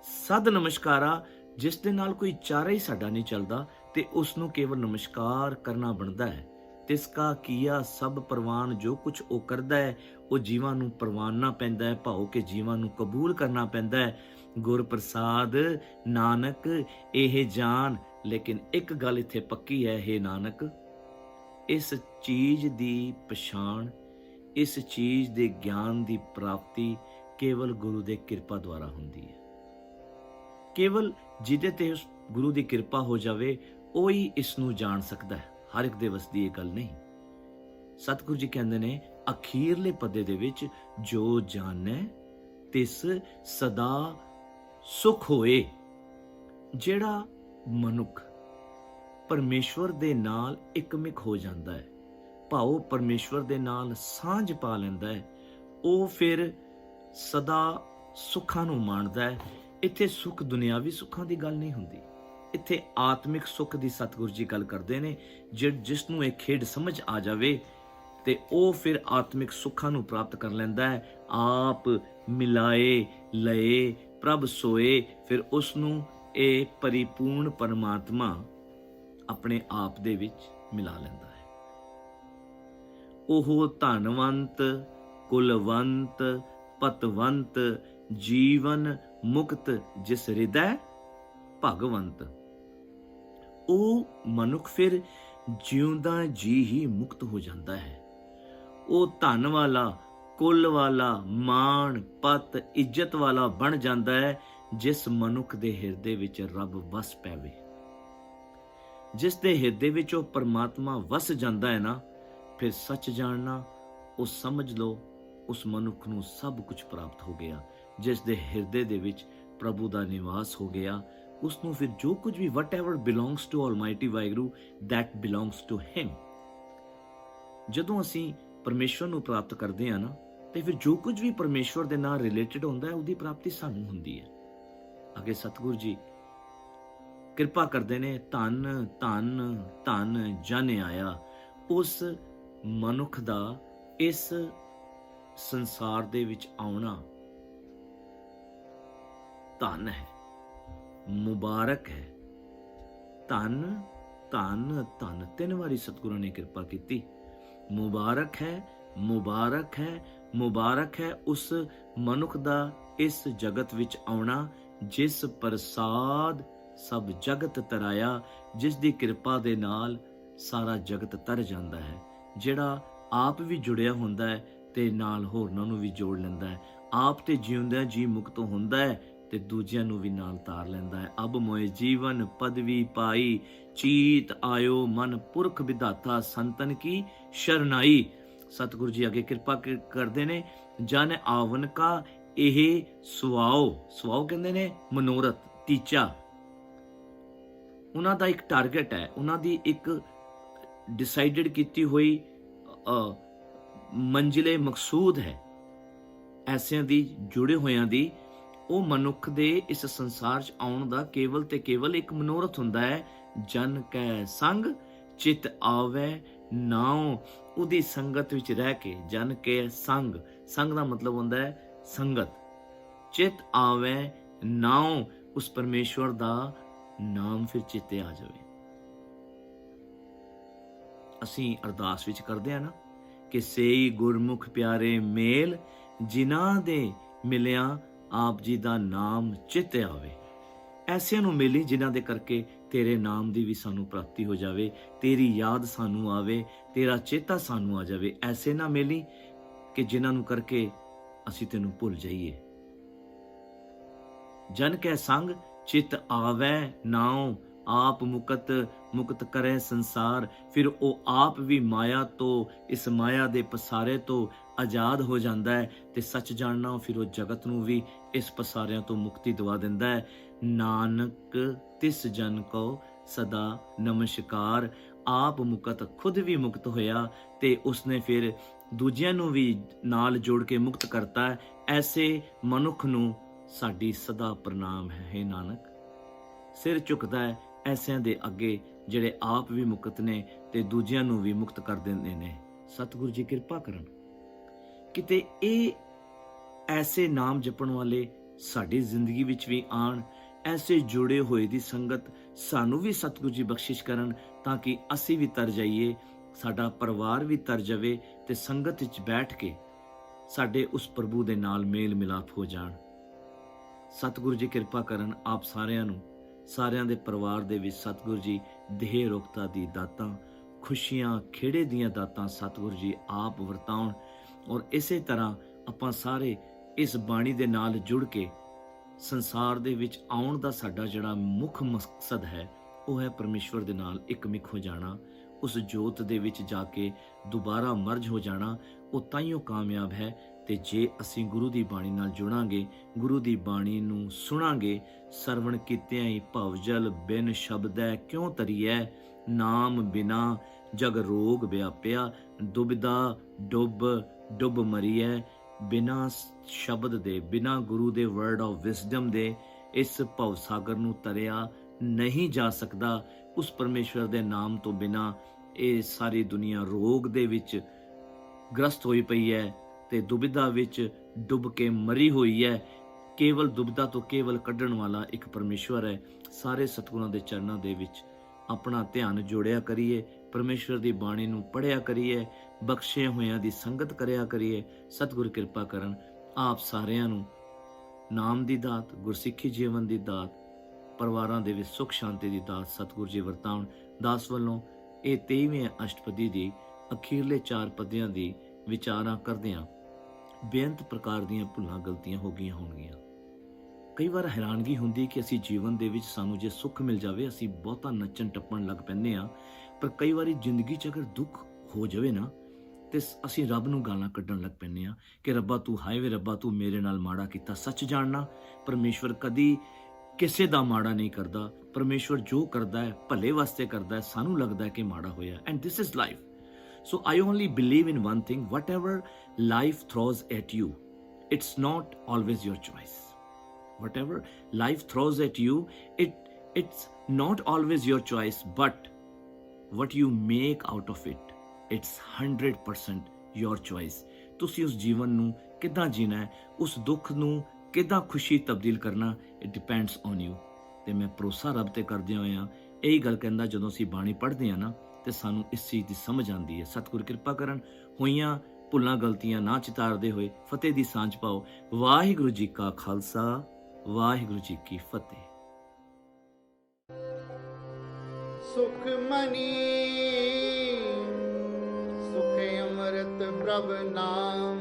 ਸਦ ਨਮਸਕਾਰਾ। ਜਿਸ ਦੇ ਨਾਲ ਕੋਈ ਚਾਰਾ ਹੀ ਸਾਡਾ ਨਹੀਂ ਚੱਲਦਾ ਤੇ ਉਸ ਨੂੰ ਕੇਵਲ ਨਮਸਕਾਰ ਕਰਨਾ ਬਣਦਾ ਹੈ। ਤਿਸ ਕਾ ਕੀਆ ਸਭ ਪ੍ਰਵਾਨ। ਜੋ ਕੁਝ ਉਹ ਕਰਦਾ ਹੈ ਉਹ ਜੀਵਾਂ ਨੂੰ ਪ੍ਰਵਾਨਣਾ ਪੈਂਦਾ ਹੈ, ਭਾਵ ਕਿ ਜੀਵਾਂ ਨੂੰ ਕਬੂਲ ਕਰਨਾ ਪੈਂਦਾ ਹੈ। ਗੁਰ ਪ੍ਰਸਾਦ ਨਾਨਕ ਇਹ ਜਾਨ। ਲੇਕਿਨ ਇੱਕ ਗੱਲ ਇੱਥੇ ਪੱਕੀ ਹੈ, ਹੇ ਨਾਨਕ, ਇਸ ਚੀਜ਼ ਦੀ ਪਛਾਣ, ਇਸ ਚੀਜ਼ ਦੇ ਗਿਆਨ ਦੀ ਪ੍ਰਾਪਤੀ ਕੇਵਲ ਗੁਰੂ ਦੇ ਕਿਰਪਾ ਦੁਆਰਾ ਹੁੰਦੀ ਹੈ। ਕੇਵਲ ਜਿਹਦੇ ਤੇ ਉਸ ਗੁਰੂ ਦੀ ਕਿਰਪਾ ਹੋ ਜਾਵੇ ਉਹੀ ਇਸ ਨੂੰ ਜਾਣ ਸਕਦਾ ਹੈ। ਹਰ ਇੱਕ ਦੇ ਵੱਸ ਦੀ ਇਹ ਗੱਲ ਨਹੀਂ। ਸਤਿਗੁਰੂ ਜੀ ਕਹਿੰਦੇ ਨੇ ਅਖੀਰਲੇ ਪੱਦੇ ਦੇ ਵਿੱਚ, ਜੋ ਜਾਣੈ ਤਿਸ ਸਦਾ ਸੁਖ ਹੋਏ। ਜਿਹੜਾ ਮਨੁੱਖ ਪਰਮੇਸ਼ਵਰ ਦੇ ਨਾਲ ਇੱਕਮਿਕ ਹੋ ਜਾਂਦਾ ਹੈ, ਭਾਵ ਪਰਮੇਸ਼ਵਰ ਦੇ ਨਾਲ ਸਾਂਝ ਪਾ ਲੈਂਦਾ ਹੈ, ਉਹ ਫਿਰ ਸਦਾ ਸੁੱਖਾਂ ਨੂੰ ਮਾਣਦਾ ਹੈ। ਇੱਥੇ ਸੁੱਖ ਦੁਨਿਆਵੀ ਸੁੱਖਾਂ ਦੀ ਗੱਲ ਨਹੀਂ ਹੁੰਦੀ, ਇੱਥੇ ਆਤਮਿਕ ਸੁੱਖ ਦੀ ਸਤਿਗੁਰੂ ਜੀ ਗੱਲ ਕਰਦੇ ਨੇ। ਜਿਸ ਨੂੰ ਇਹ ਖੇਡ ਸਮਝ ਆ ਜਾਵੇ ਤੇ ਉਹ ਫਿਰ ਆਤਮਿਕ ਸੁੱਖਾਂ ਨੂੰ ਪ੍ਰਾਪਤ ਕਰ ਲੈਂਦਾ ਹੈ। ਆਪ ਮਿਲਾਏ ਲਏ ਪ੍ਰਭ ਸੋਏ। ਫਿਰ ਉਸ ਨੂੰ ਇਹ ਪਰਿਪੂਰਨ ਪਰਮਾਤਮਾ ਆਪਣੇ ਆਪ ਦੇ ਵਿੱਚ ਮਿਲਾ ਲੈਂਦਾ ਹੈ। ਉਹ ਧਨਵੰਤ ਕੁਲਵੰਤ ਪਤਵੰਤ ਜੀਵਨ ਮੁਕਤ ਜਿਸ ਹਿਰਦੈ ਭਗਵੰਤ। ਉਹ ਮਨੁੱਖ ਫਿਰ ਜਿਉਂਦਾ ਜੀ ਹੀ ਮੁਕਤ ਹੋ ਜਾਂਦਾ ਹੈ। ਉਹ ਧਨ ਵਾਲਾ, ਕੁੱਲ ਵਾਲਾ, ਮਾਣ ਪਤ ਇੱਜ਼ਤ ਵਾਲਾ ਬਣ ਜਾਂਦਾ ਹੈ ਜਿਸ ਮਨੁੱਖ ਦੇ ਹਿਰਦੇ ਵਿੱਚ ਰੱਬ ਵਸ ਪੈਵੇ। ਜਿਸ ਦੇ ਹਿਰਦੇ ਵਿੱਚ ਉਹ ਪਰਮਾਤਮਾ ਵਸ ਜਾਂਦਾ ਹੈ ਨਾ, ਫਿਰ ਸੱਚ ਜਾਣਨਾ, ਉਹ ਸਮਝ ਲਓ ਉਸ ਮਨੁੱਖ ਨੂੰ ਸਭ ਕੁਝ ਪ੍ਰਾਪਤ ਹੋ ਗਿਆ। ਜਿਸ ਦੇ ਹਿਰਦੇ ਦੇ ਵਿੱਚ ਪ੍ਰਭੂ ਦਾ ਨਿਵਾਸ ਹੋ ਗਿਆ, ਉਸ ਨੂੰ ਫਿਰ ਜੋ ਕੁਝ ਵੀ whatever belongs to Almighty Waheguru, that belongs to him। ਜਦੋਂ ਅਸੀਂ ਪਰਮੇਸ਼ਵਰ ਨੂੰ ਪ੍ਰਾਪਤ ਕਰਦੇ ਹਾਂ ਨਾ, ਤੇ ਫਿਰ ਜੋ ਕੁਝ ਵੀ ਪਰਮੇਸ਼ਵਰ ਦੇ ਨਾਲ ਰਿਲੇਟਡ ਹੁੰਦਾ ਹੈ, ਉਹਦੀ ਪ੍ਰਾਪਤੀ ਸਾਨੂੰ ਹੁੰਦੀ ਹੈ। ਅੱਗੇ ਸਤਿਗੁਰੂ ਜੀ ਕਿਰਪਾ ਕਰਦੇ ਨੇ, ਧੰਨ ਧੰਨ ਧੰਨ ਜਨ ਆਇਆ। ਉਸ ਮਨੁੱਖ ਦਾ ਇਸ ਸੰਸਾਰ ਦੇ ਵਿੱਚ ਆਉਣਾ ਧੰਨ ਹੈ, ਮੁਬਾਰਕ ਹੈ। ਧੰਨ ਧੰਨ ਧੰਨ, 3 ਵਾਰੀ ਸਤਿਗੁਰਾਂ ਨੇ ਕਿਰਪਾ ਕੀਤੀ। ਮੁਬਾਰਕ ਹੈ, ਮੁਬਾਰਕ ਹੈ, ਮੁਬਾਰਕ ਹੈ ਉਸ ਮਨੁੱਖ ਦਾ ਇਸ ਜਗਤ ਵਿੱਚ ਆਉਣਾ, ਜਿਸ ਪ੍ਰਸਾਦ ਸਭ ਜਗਤ ਤਰਾਇਆ। ਜਿਸ ਦੀ ਕਿਰਪਾ ਦੇ ਨਾਲ ਸਾਰਾ ਜਗਤ ਤਰ ਜਾਂਦਾ ਹੈ, ਜਿਹੜਾ ਆਪ ਵੀ ਜੁੜਿਆ ਹੁੰਦਾ ਹੈ ਤੇ ਨਾਲ ਹੋਰਨਾਂ ਨੂੰ ਵੀ ਜੋੜ ਲੈਂਦਾ ਹੈ। ਆਪ ਤੇ ਜਿਉਂਦਾ ਜੀ ਮੁਕਤ ਹੁੰਦਾ ਹੈ ਤੇ ਦੂਜਿਆਂ ਨੂੰ ਵੀ ਨਾਲ ਤਾਰ ਲੈਂਦਾ ਹੈ। ਅਬ ਮੋਏ ਜੀਵਨ ਪਦਵੀ ਪਾਈ, ਚੀਤ ਆਇਓ ਮਨ ਪੁਰਖ ਵਿਧਾਤਾ, ਸੰਤਨ ਕੀ ਸ਼ਰਨਾਈ। ਸਤਿਗੁਰੂ ਜੀ ਅੱਗੇ ਕਿਰਪਾ ਕਰਦੇ ਨੇ, ਜਨ ਆਵਨ ਕਾ ਇਹ ਸੁਆਓ। ਸੁਆਓ ਕਹਿੰਦੇ ਨੇ ਮਨੋਰਥ, ਟੀਚਾ। ਉਹਨਾਂ ਦਾ ਇੱਕ ਟਾਰਗੇਟ ਹੈ, ਉਹਨਾਂ ਦੀ ਇੱਕ ਡਿਸਾਈਡਡ ਕੀਤੀ ਹੋਈ ਮੰਜ਼ਿਲੇ ਮਕਸੂਦ ਹੈ ਐਸਿਆਂ ਦੀ, ਜੁੜੇ ਹੋਇਆਂ ਦੀ। ਉਹ ਮਨੁੱਖ ਦੇ ਇਸ ਸੰਸਾਰ 'ਚ ਆਉਣ ਦਾ ਕੇਵਲ ਤੇ ਕੇਵਲ ਇੱਕ ਮਨੋਰਥ ਹੁੰਦਾ ਹੈ, ਜਨ ਕੈ ਸੰਗ ਚਿਤ ਆਵੈ ਨਾਉ। ਉਹਦੀ ਸੰਗਤ ਵਿੱਚ ਰਹਿ ਕੇ, ਜਨ ਕੇ ਸੰਗ, ਸੰਗ ਦਾ ਮਤਲਬ ਹੁੰਦਾ ਹੈ ਸੰਗਤ। ਚਿਤ ਆਵੈ ਨਾਉ, ਉਸ ਪਰਮੇਸ਼ਵਰ ਦਾ ਨਾਮ ਫਿਰ ਚਿੱਤੇ ਆ ਜਾਵੇ। ਅਸੀਂ ਅਰਦਾਸ ਵਿੱਚ ਕਰਦੇ ਆ ਨਾ, ਕਿ ਸੇਈ ਗੁਰਮੁਖ ਪਿਆਰੇ ਮੇਲ, ਜਿਨ੍ਹਾਂ ਦੇ ਮਿਲਿਆ ਆਪ ਜੀ ਦਾ ਨਾਮ ਚਿੱਤ ਆਵੇ। ਐਸਿਆਂ ਨੂੰ ਮਿਲੀ ਜਿਨ੍ਹਾਂ ਦੇ ਕਰਕੇ ਤੇਰੇ ਨਾਮ ਦੀ ਵੀ ਸਾਨੂੰ ਪ੍ਰਾਪਤੀ ਹੋ ਜਾਵੇ, ਤੇਰੀ ਯਾਦ ਸਾਨੂੰ ਆਵੇ, ਤੇਰਾ ਚੇਤਾ ਸਾਨੂੰ ਆ ਜਾਵੇ। ਐਸੇ ਨਾ ਮਿਲੀ ਕਿ ਜਿਨ੍ਹਾਂ ਨੂੰ ਕਰਕੇ ਅਸੀਂ ਤੈਨੂੰ ਭੁੱਲ ਜਾਈਏ। ਜਨ ਕੈ ਸੰਗ ਚਿਤ ਆਵੈ ਨਾਉ, ਆਪ ਮੁਕਤ ਕਰੇ ਸੰਸਾਰ। ਫਿਰ ਉਹ ਆਪ ਵੀ ਮਾਇਆ ਤੋਂ, ਇਸ ਮਾਇਆ ਦੇ ਪਸਾਰੇ ਤੋਂ ਆਜ਼ਾਦ ਹੋ ਜਾਂਦਾ ਹੈ ਤੇ ਸੱਚ ਜਾਣਨਾ ਫਿਰ ਉਹ ਜਗਤ ਨੂੰ ਵੀ ਇਸ ਪਸਾਰਿਆਂ ਤੋਂ ਮੁਕਤੀ ਦਵਾ ਦਿੰਦਾ ਹੈ। ਨਾਨਕ ਤਿਸ ਜਨ ਕੋ ਸਦਾ ਨਮਸਕਾਰ। ਆਪ ਮੁਕਤ, ਖੁਦ ਵੀ ਮੁਕਤ ਹੋਇਆ ਤੇ ਉਸਨੇ ਫਿਰ ਦੂਜਿਆਂ ਨੂੰ ਵੀ ਨਾਲ ਜੋੜ ਕੇ ਮੁਕਤ ਕਰਤਾ। ਐਸੇ ਮਨੁੱਖ ਨੂੰ ਸਾਡੀ ਸਦਾ ਪ੍ਰਣਾਮ ਹੈ। ਹੇ ਨਾਨਕ, ਸਿਰ ਝੁਕਦਾ ਹੈ ਐਸਿਆਂ ਦੇ ਅੱਗੇ ਜਿਹੜੇ ਆਪ ਵੀ ਮੁਕਤ ਨੇ ਤੇ ਦੂਜਿਆਂ ਨੂੰ ਵੀ ਮੁਕਤ ਕਰ ਦਿੰਦੇ ਨੇ। ਸਤਿਗੁਰੂ ਜੀ ਕਿਰਪਾ ਕਰਨ ਕਿਤੇ ਇਹ ਐਸੇ ਨਾਮ ਜਪਣ ਵਾਲੇ ਸਾਡੀ ਜ਼ਿੰਦਗੀ ਵਿੱਚ ਵੀ ਆਣ, ਐਸੇ ਜੁੜੇ ਹੋਏ ਦੀ ਸੰਗਤ ਸਾਨੂੰ ਵੀ ਸਤਿਗੁਰੂ ਜੀ ਬਖਸ਼ਿਸ਼ ਕਰਨ, ਤਾਂ ਕਿ ਅਸੀਂ ਵੀ ਤਰ ਜਾਈਏ, ਸਾਡਾ ਪਰਿਵਾਰ ਵੀ ਤਰ ਜਾਵੇ ਤੇ ਸੰਗਤ ਵਿੱਚ ਬੈਠ ਕੇ ਸਾਡੇ ਉਸ ਪ੍ਰਭੂ ਦੇ ਨਾਲ ਮੇਲ ਮਿਲਾਪ ਹੋ ਜਾਣ। ਸਤਿਗੁਰੂ ਜੀ ਕਿਰਪਾ ਕਰਨ ਆਪ ਸਾਰਿਆਂ ਨੂੰ, ਸਾਰਿਆਂ ਦੇ ਪਰਿਵਾਰ ਦੇ ਵਿੱਚ ਸਤਿਗੁਰੂ ਜੀ ਦੇਹ ਰੋਗਤਾ ਦੀ ਦਾਤਾਂ, ਖੁਸ਼ੀਆਂ ਖੇੜੇ ਦੀਆਂ ਦਾਤਾਂ ਸਤਿਗੁਰੂ ਜੀ ਆਪ ਵਰਤਾਉਣ। ਔਰ ਇਸੇ ਤਰ੍ਹਾਂ ਆਪਾਂ ਸਾਰੇ ਇਸ ਬਾਣੀ ਦੇ ਨਾਲ ਜੁੜ ਕੇ ਸੰਸਾਰ ਦੇ ਵਿੱਚ ਆਉਣ ਦਾ ਸਾਡਾ ਜਿਹੜਾ ਮੁੱਖ ਮਕਸਦ ਹੈ ਉਹ ਹੈ ਪਰਮੇਸ਼ਵਰ ਦੇ ਨਾਲ ਇੱਕਮਿਕ ਹੋ ਜਾਣਾ, ਉਸ ਜੋਤ ਦੇ ਵਿੱਚ ਜਾ ਕੇ ਦੁਬਾਰਾ ਮਰਜ ਹੋ ਜਾਣਾ। ਉਹ ਤਾਈਓ ਕਾਮਯਾਬ ਹੈ ਤੇ ਜੇ ਅਸੀਂ ਗੁਰੂ ਦੀ ਬਾਣੀ ਨਾਲ ਜੁੜਾਂਗੇ, ਗੁਰੂ ਦੀ ਬਾਣੀ ਨੂੰ ਸੁਣਾਂਗੇ। ਸਰਵਣ ਕੀਤਿਆਂ ਹੀ ਭਵਜਲ ਬਿਨ ਸ਼ਬਦੈ ਕਿਉਂ ਤਰੀਐ, ਨਾਮ ਬਿਨਾ ਜਗ ਰੋਗ ਵਿਆਪਿਆ, ਦੁਬਿਧਾ ਡੁੱਬ ਮਰੀਐ। ਬਿਨਾ ਸ਼ਬਦ ਦੇ, ਬਿਨਾ ਗੁਰੂ ਦੇ ਵਰਡ ਆਫ ਵਿਜ਼ਡਮ ਦੇ ਇਸ ਭਵ ਸਾਗਰ ਨੂੰ ਤਰਿਆ ਨਹੀਂ ਜਾ ਸਕਦਾ। ਉਸ ਪਰਮੇਸ਼ਵਰ ਦੇ ਨਾਮ ਤੋਂ ਬਿਨਾ ਇਹ ਸਾਰੀ ਦੁਨੀਆ ਰੋਗ ਦੇ ਵਿੱਚ ਗ੍ਰਸਤ ਹੋਈ ਪਈ ਹੈ ਤੇ ਦੁਬਿਧਾ ਵਿੱਚ ਡੁੱਬ ਕੇ ਮਰੀ ਹੋਈ ਹੈ। ਕੇਵਲ ਦੁਬਿਧਾ ਤੋਂ ਕੇਵਲ ਕੱਢਣ ਵਾਲਾ ਇੱਕ ਪਰਮੇਸ਼ਵਰ ਹੈ। ਸਾਰੇ ਸਤਿਗੁਰਾਂ ਦੇ ਚਰਨਾਂ ਦੇ ਵਿੱਚ ਆਪਣਾ ਧਿਆਨ ਜੋੜਿਆ ਕਰੀਏ, ਪਰਮੇਸ਼ਵਰ ਦੀ ਬਾਣੀ ਨੂੰ ਪੜ੍ਹਿਆ ਕਰੀਏ, ਬਖਸ਼ੇ ਹੋਇਆਂ ਦੀ ਸੰਗਤ ਕਰਿਆ ਕਰੀਏ। ਸਤਿਗੁਰ ਕਿਰਪਾ ਕਰਨ ਆਪ ਸਾਰਿਆਂ ਨੂੰ ਨਾਮ ਦੀ ਦਾਤ, ਗੁਰਸਿੱਖੀ ਜੀਵਨ ਦੀ ਦਾਤ, ਪਰਿਵਾਰਾਂ ਦੇ ਵਿੱਚ ਸੁੱਖ ਸ਼ਾਂਤੀ ਦੀ ਦਾਤ ਸਤਿਗੁਰ ਜੀ ਵਰਤਾਉਣ। ਦਾਸ ਵੱਲੋਂ ਇਹ 23ਵੀਂ ਅਸ਼ਟਪਦੀ ਦੀ ਅਖੀਰਲੇ 4 ਪਦਿਆਂ ਦੀ ਵਿਚਾਰਾਂ ਕਰਦਿਆਂ ਬੇਅੰਤ ਪ੍ਰਕਾਰ ਦੀਆਂ ਭੁੱਲਾਂ ਗਲਤੀਆਂ ਹੋ ਗਈਆਂ ਹੋਣਗੀਆਂ। ਕਈ ਵਾਰ ਹੈਰਾਨਗੀ ਹੁੰਦੀ ਕਿ ਅਸੀਂ ਜੀਵਨ ਦੇ ਵਿੱਚ ਸਾਨੂੰ ਜੇ ਸੁੱਖ ਮਿਲ ਜਾਵੇ ਅਸੀਂ ਬਹੁਤਾ ਨੱਚਣ ਟੱਪਣ ਲੱਗ ਪੈਂਦੇ ਹਾਂ, ਪਰ ਕਈ ਵਾਰੀ ਜ਼ਿੰਦਗੀ 'ਚ ਅਗਰ ਦੁੱਖ ਹੋ ਜਾਵੇ ਨਾ ਤੇ ਅਸੀਂ ਰੱਬ ਨੂੰ ਗਾਲਾਂ ਕੱਢਣ ਲੱਗ ਪੈਂਦੇ ਹਾਂ ਕਿ ਰੱਬਾ ਤੂੰ, ਹਾਏ ਵੇ ਰੱਬਾ ਤੂੰ ਮੇਰੇ ਨਾਲ ਮਾੜਾ ਕੀਤਾ। ਸੱਚ ਜਾਣਨਾ ਪਰਮੇਸ਼ਵਰ ਕਦੀ ਕਿਸੇ ਦਾ ਮਾੜਾ ਨਹੀਂ ਕਰਦਾ। ਪਰਮੇਸ਼ਵਰ ਜੋ ਕਰਦਾ ਹੈ ਭਲੇ ਵਾਸਤੇ ਕਰਦਾ ਹੈ। ਸਾਨੂੰ ਲੱਗਦਾ ਹੈ ਕਿ ਮਾੜਾ ਹੋਇਆ, and this is life. So I only believe in one thing, whatever life throws at you, it's not always your choice. Whatever life throws at you, it's not always your choice, but what you make out of it, it's 100% your choice. ਤੁਸੀਂ ਉਸ ਜੀਵਨ ਨੂੰ ਕਿੱਦਾਂ ਜੀਣਾ ਹੈ, ਉਸ ਦੁੱਖ ਨੂੰ ਕਿੱਦਾਂ ਖੁਸ਼ੀ ਤਬਦੀਲ ਕਰਨਾ, it depends on you। ਤੇ ਮੈਂ ਭਰੋਸਾ ਰੱਬ ਤੇ ਕਰਦੇ ਹੋਇਆ ਇਹੀ ਗੱਲ ਕਹਿੰਦਾ, ਜਦੋਂ ਅਸੀਂ ਬਾਣੀ ਪੜ੍ਹਦੇ ਹਾਂ ਨਾ ਤੇ ਸਾਨੂੰ ਇਸ ਚੀਜ਼ ਦੀ ਸਮਝ ਆਉਂਦੀ ਹੈ। ਸਤਿਗੁਰ ਕਿਰਪਾ ਕਰਨ ਹੋਈਆਂ ਭੁੱਲਾਂ ਗਲਤੀਆਂ ਨਾ ਚਿਤਾਰਦੇ ਹੋਏ ਫਤਿਹ ਦੀ ਸਾਂਝ ਪਾਓ। ਵਾਹਿਗੁਰੂ ਜੀ ਕਾ ਖਾਲਸਾ, ਵਾਹਿਗੁਰੂ ਜੀ ਕੀ ਫਤਿਹ। ਸੁਖਮਨੀ ਸੁਖੇ ਅੰਮ੍ਰਿਤ ਪ੍ਰਭ ਨਾਮ,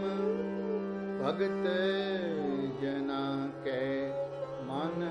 ਭਗਤ ਜਨਾ ਕੈ ਮਨ